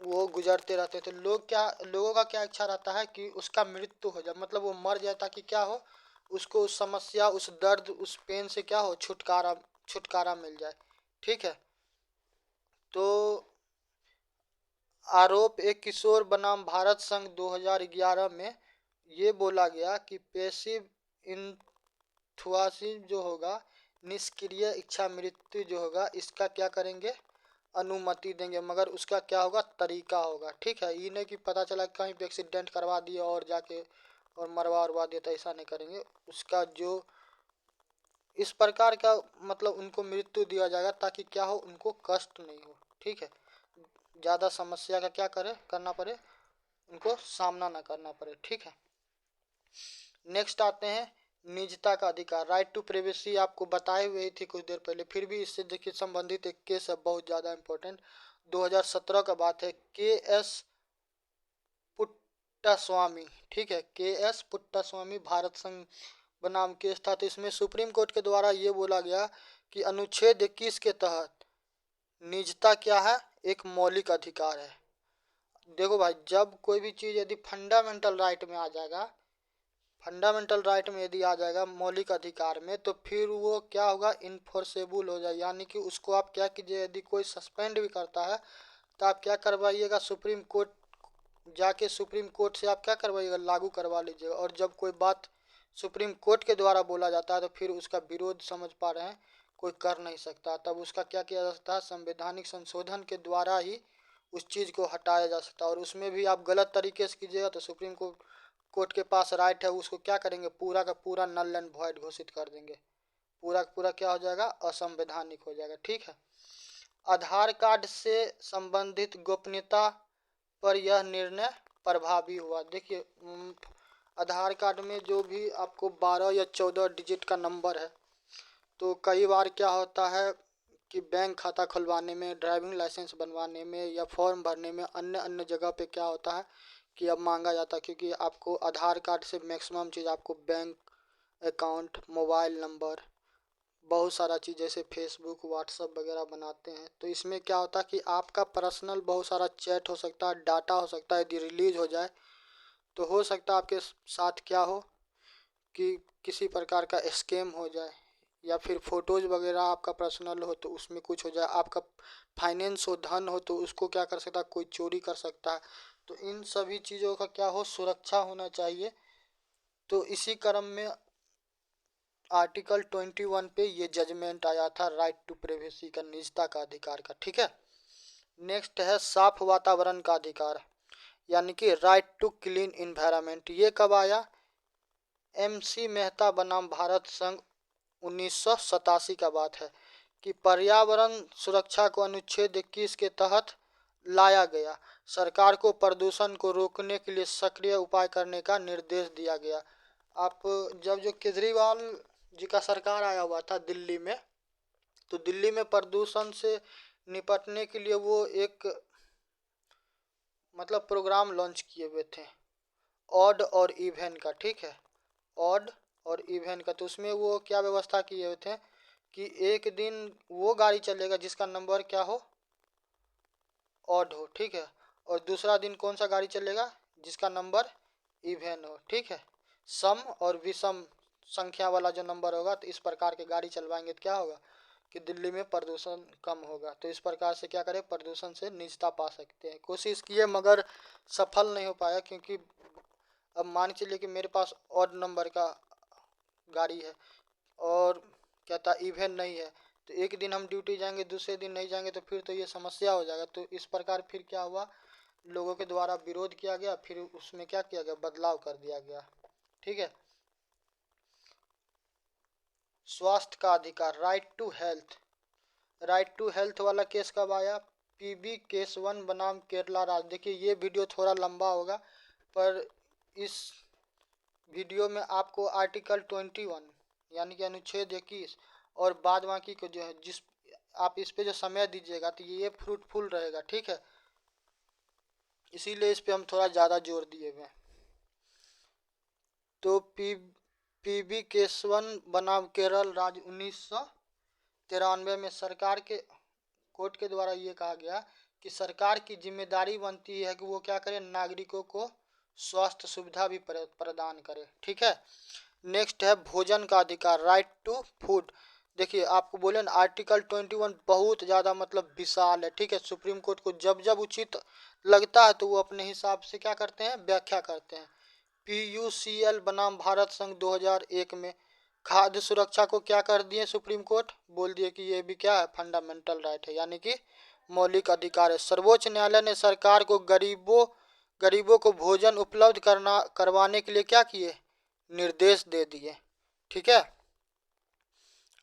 वो गुजरते रहते थे। लोगों का क्या इच्छा रहता है कि उसका मृत्यु हो जाए, मतलब वो मर जाए ताकि क्या हो, उसको उस समस्या, उस दर्द, उस पेन से क्या हो, छुटकारा मिल जाए। ठीक है। तो आरोप एक किशोर बनाम भारत संघ 2011 में ये बोला गया कि पैसिव इंथुआसिव जो होगा, निष्क्रिय इच्छा मृत्यु जो होगा, इसका क्या करेंगे, अनुमति देंगे, मगर उसका क्या होगा, तरीका होगा। ठीक है। ये नहीं कि पता चला कहीं पे एक्सीडेंट करवा दिया और जाके और मरवा दिया, तो ऐसा नहीं करेंगे। उसका जो इस प्रकार का मतलब उनको मृत्यु दिया जाएगा ताकि क्या हो, उनको कष्ट नहीं हो। ठीक है। ज़्यादा समस्या का क्या करना पड़े, उनको सामना ना करना पड़े। ठीक है। नेक्स्ट आते हैं निजता का अधिकार, राइट टू प्राइवेसी। आपको बताए हुए थी कुछ देर पहले, फिर भी इससे देखिए संबंधित एक केस है बहुत ज़्यादा इम्पोर्टेंट। 2017 का बात है, के.एस. पुट्टास्वामी। ठीक है। के.एस. पुट्टास्वामी भारत संघ बनाम केस था। तो इसमें सुप्रीम कोर्ट के द्वारा ये बोला गया कि अनुच्छेद 21 के तहत निजता क्या है, एक मौलिक अधिकार है। देखो भाई, जब कोई भी चीज़ यदि फंडामेंटल राइट में आ जाएगा, फंडामेंटल राइट में यदि आ जाएगा, मौलिक अधिकार में, तो फिर वो क्या होगा, इन्फोर्सेबल हो जाए, यानी कि उसको आप क्या कीजिए, यदि कोई सस्पेंड भी करता है तो आप क्या करवाइएगा, सुप्रीम कोर्ट जाके सुप्रीम कोर्ट से आप क्या करवाइएगा, लागू करवा लीजिएगा। और जब कोई बात सुप्रीम कोर्ट के द्वारा बोला जाता है तो फिर उसका विरोध, समझ पा रहे हैं, कोई कर नहीं सकता। तब उसका क्या किया जा सकता है, संवैधानिक संशोधन के द्वारा ही उस चीज़ को हटाया जा सकता है। और उसमें भी आप गलत तरीके से कीजिएगा तो सुप्रीम कोर्ट के पास राइट है, उसको क्या करेंगे, पूरा का पूरा नल एंड वॉइड घोषित कर देंगे, पूरा का पूरा क्या हो जाएगा, असंवैधानिक हो जाएगा। ठीक है। आधार कार्ड से संबंधित गोपनीयता पर यह निर्णय प्रभावी हुआ। देखिए आधार कार्ड में जो भी आपको 12 या 14 डिजिट का नंबर है, तो कई बार क्या होता है कि बैंक खाता खुलवाने में, ड्राइविंग लाइसेंस बनवाने में या फॉर्म भरने में, अन्य अन्य जगह पे क्या होता है कि अब मांगा जाता है, क्योंकि आपको आधार कार्ड से मैक्सिमम चीज़, आपको बैंक अकाउंट, मोबाइल नंबर, बहुत सारा चीज़ जैसे फेसबुक, व्हाट्सअप वगैरह बनाते हैं। तो इसमें क्या होता है कि आपका पर्सनल बहुत सारा चैट हो सकता है, डाटा हो सकता है, यदि रिलीज हो जाए तो हो सकता है आपके साथ क्या हो कि किसी प्रकार का स्कैम हो जाए, या फिर फोटोज़ वगैरह आपका पर्सनल हो तो उसमें कुछ हो जाए, आपका फाइनेंस हो, धन हो, तो उसको क्या कर सकता है, कोई चोरी कर सकता है। तो इन सभी चीज़ों का क्या हो, सुरक्षा होना चाहिए। तो इसी क्रम में आर्टिकल 21 पे ये जजमेंट आया था, राइट टू प्राइवेसी का, निजता का अधिकार का। ठीक है। नेक्स्ट है साफ वातावरण का अधिकार, यानी कि राइट टू क्लीन इन्वायरमेंट। ये कब आया, MC मेहता बनाम भारत संघ 1987 का बात है कि पर्यावरण सुरक्षा को अनुच्छेद 21 के तहत लाया गया। सरकार को प्रदूषण को रोकने के लिए सक्रिय उपाय करने का निर्देश दिया गया। आप जब जो केजरीवाल जी का सरकार आया हुआ था दिल्ली में, तो दिल्ली में प्रदूषण से निपटने के लिए वो एक मतलब प्रोग्राम लॉन्च किए हुए थे, ऑड और इवन का। ठीक है। ऑड और इवन का। तो उसमें वो क्या व्यवस्था किए हुए थे कि एक दिन वो गाड़ी चलेगा जिसका नंबर क्या हो, ऑड हो, ठीक है। और दूसरा दिन कौन सा गाड़ी चलेगा जिसका नंबर इवन हो, ठीक है। सम और विषम संख्या वाला जो नंबर होगा, तो इस प्रकार के गाड़ी चलवाएंगे तो क्या होगा कि दिल्ली में प्रदूषण कम होगा। तो इस प्रकार से क्या करें, प्रदूषण से निजता पा सकते हैं। कोशिश किए मगर सफल नहीं हो पाया, क्योंकि अब मान के चलिए कि मेरे पास ऑड नंबर का गाड़ी है और क्या था इवन नहीं है, तो एक दिन हम ड्यूटी जाएंगे, दूसरे दिन नहीं जाएंगे, तो फिर तो ये समस्या हो जाएगा। तो इस प्रकार फिर क्या हुआ, लोगों के द्वारा विरोध किया गया, फिर उसमें क्या किया गया, बदलाव कर दिया गया, ठीक है। स्वास्थ्य का अधिकार, राइट टू हेल्थ वाला केस कब आया, पीबी केसवन बनाम केरला राज्य। देखिए ये वीडियो थोड़ा लंबा होगा, पर इस वीडियो में आपको आर्टिकल 21 यानी कि अनुच्छेद 21 और बाद बाकी को जो है, जिस आप इस पे जो समय दीजिएगा तो ये फ्रूटफुल रहेगा, ठीक है। इसीलिए इस पे हम थोड़ा ज़्यादा जोर दिए हुए हैं। तो पीबी केसवन बनाम केरल राज्य 1993 में सरकार के कोर्ट के द्वारा ये कहा गया कि सरकार की जिम्मेदारी बनती है कि वो क्या करे, नागरिकों को स्वास्थ्य सुविधा भी प्रदान करे, ठीक है। नेक्स्ट है भोजन का अधिकार, राइट टू फूड। देखिए आपको बोले ना आर्टिकल 21 बहुत ज़्यादा मतलब विशाल है, ठीक है। सुप्रीम कोर्ट को जब जब उचित लगता है तो वो अपने हिसाब से क्या करते हैं, व्याख्या करते हैं। PUCL बनाम भारत संघ 2001 में खाद्य सुरक्षा को क्या कर दिए सुप्रीम कोर्ट, बोल दिए कि ये भी क्या है, फंडामेंटल राइट है, यानी कि मौलिक अधिकार है। सर्वोच्च न्यायालय ने सरकार को गरीबों को भोजन उपलब्ध करवाने के लिए क्या किए, निर्देश दे दिए, ठीक है।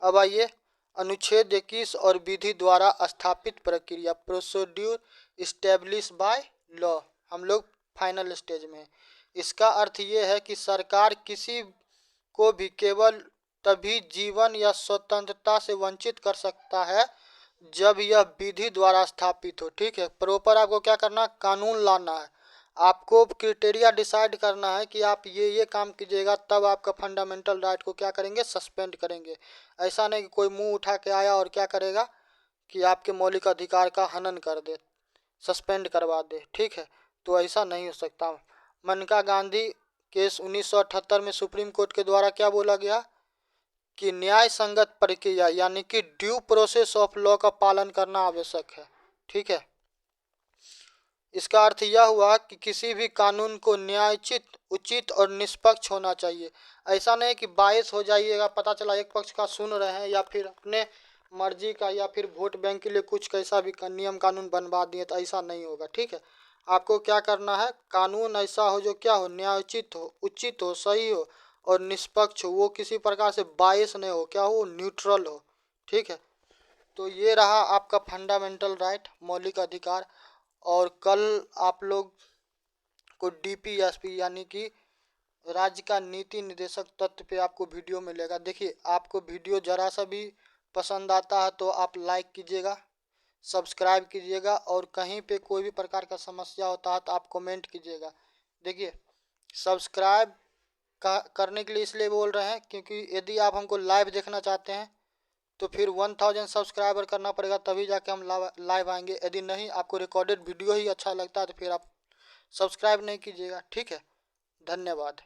अब आइए अनुच्छेद 21 और विधि द्वारा स्थापित प्रक्रिया, प्रोसीड्यूर इस्टेब्लिश बाय लॉ। हम लोग फाइनल स्टेज में है। इसका अर्थ ये है कि सरकार किसी को भी केवल तभी जीवन या स्वतंत्रता से वंचित कर सकता है जब यह विधि द्वारा स्थापित हो, ठीक है। प्रॉपर आपको क्या करना, कानून लाना है, आपको क्राइटेरिया डिसाइड करना है कि आप ये काम कीजिएगा, तब आपका फंडामेंटल राइट को क्या करेंगे, सस्पेंड करेंगे। ऐसा नहीं कि कोई मुंह उठा के आया और क्या करेगा कि आपके मौलिक अधिकार का हनन कर दे, सस्पेंड करवा दे, ठीक है। तो ऐसा नहीं हो सकता। मनका गांधी केस 1978 में सुप्रीम कोर्ट के द्वारा क्या बोला गया कि न्याय संगत प्रक्रिया यानी कि ड्यू प्रोसेस ऑफ लॉ का पालन करना आवश्यक है, ठीक है। इसका अर्थ यह हुआ कि किसी भी कानून को न्यायोचित, उचित और निष्पक्ष होना चाहिए। ऐसा नहीं कि बायस हो जाइएगा, पता चला एक पक्ष का सुन रहे हैं या फिर अपने मर्जी का या फिर वोट बैंक के लिए कुछ कैसा भी नियम कानून बनवा दिए, तो ऐसा नहीं होगा, ठीक है। आपको क्या करना है, कानून ऐसा हो जो क्या हो, न्यायोचित हो, उचित हो, सही हो और निष्पक्ष हो, वो किसी प्रकार से बायस नहीं हो, क्या हो, न्यूट्रल हो, ठीक है। तो ये रहा आपका फंडामेंटल राइट, मौलिक अधिकार। और कल आप लोग को DPSP यानी कि राज्य का नीति निर्देशक तत्व पे आपको वीडियो मिलेगा। देखिए आपको वीडियो जरा सा भी पसंद आता है तो आप लाइक कीजिएगा, सब्सक्राइब कीजिएगा, और कहीं पे कोई भी प्रकार का समस्या होता है तो आप कमेंट कीजिएगा। देखिए सब्सक्राइब करने के लिए इसलिए बोल रहे हैं क्योंकि यदि आप हमको लाइव देखना चाहते हैं तो फिर 1000 सब्सक्राइबर करना पड़ेगा, तभी जाके हम लाइव आएंगे। यदि नहीं, आपको रिकॉर्डेड वीडियो ही अच्छा लगता है तो फिर आप सब्सक्राइब नहीं कीजिएगा, ठीक है। धन्यवाद।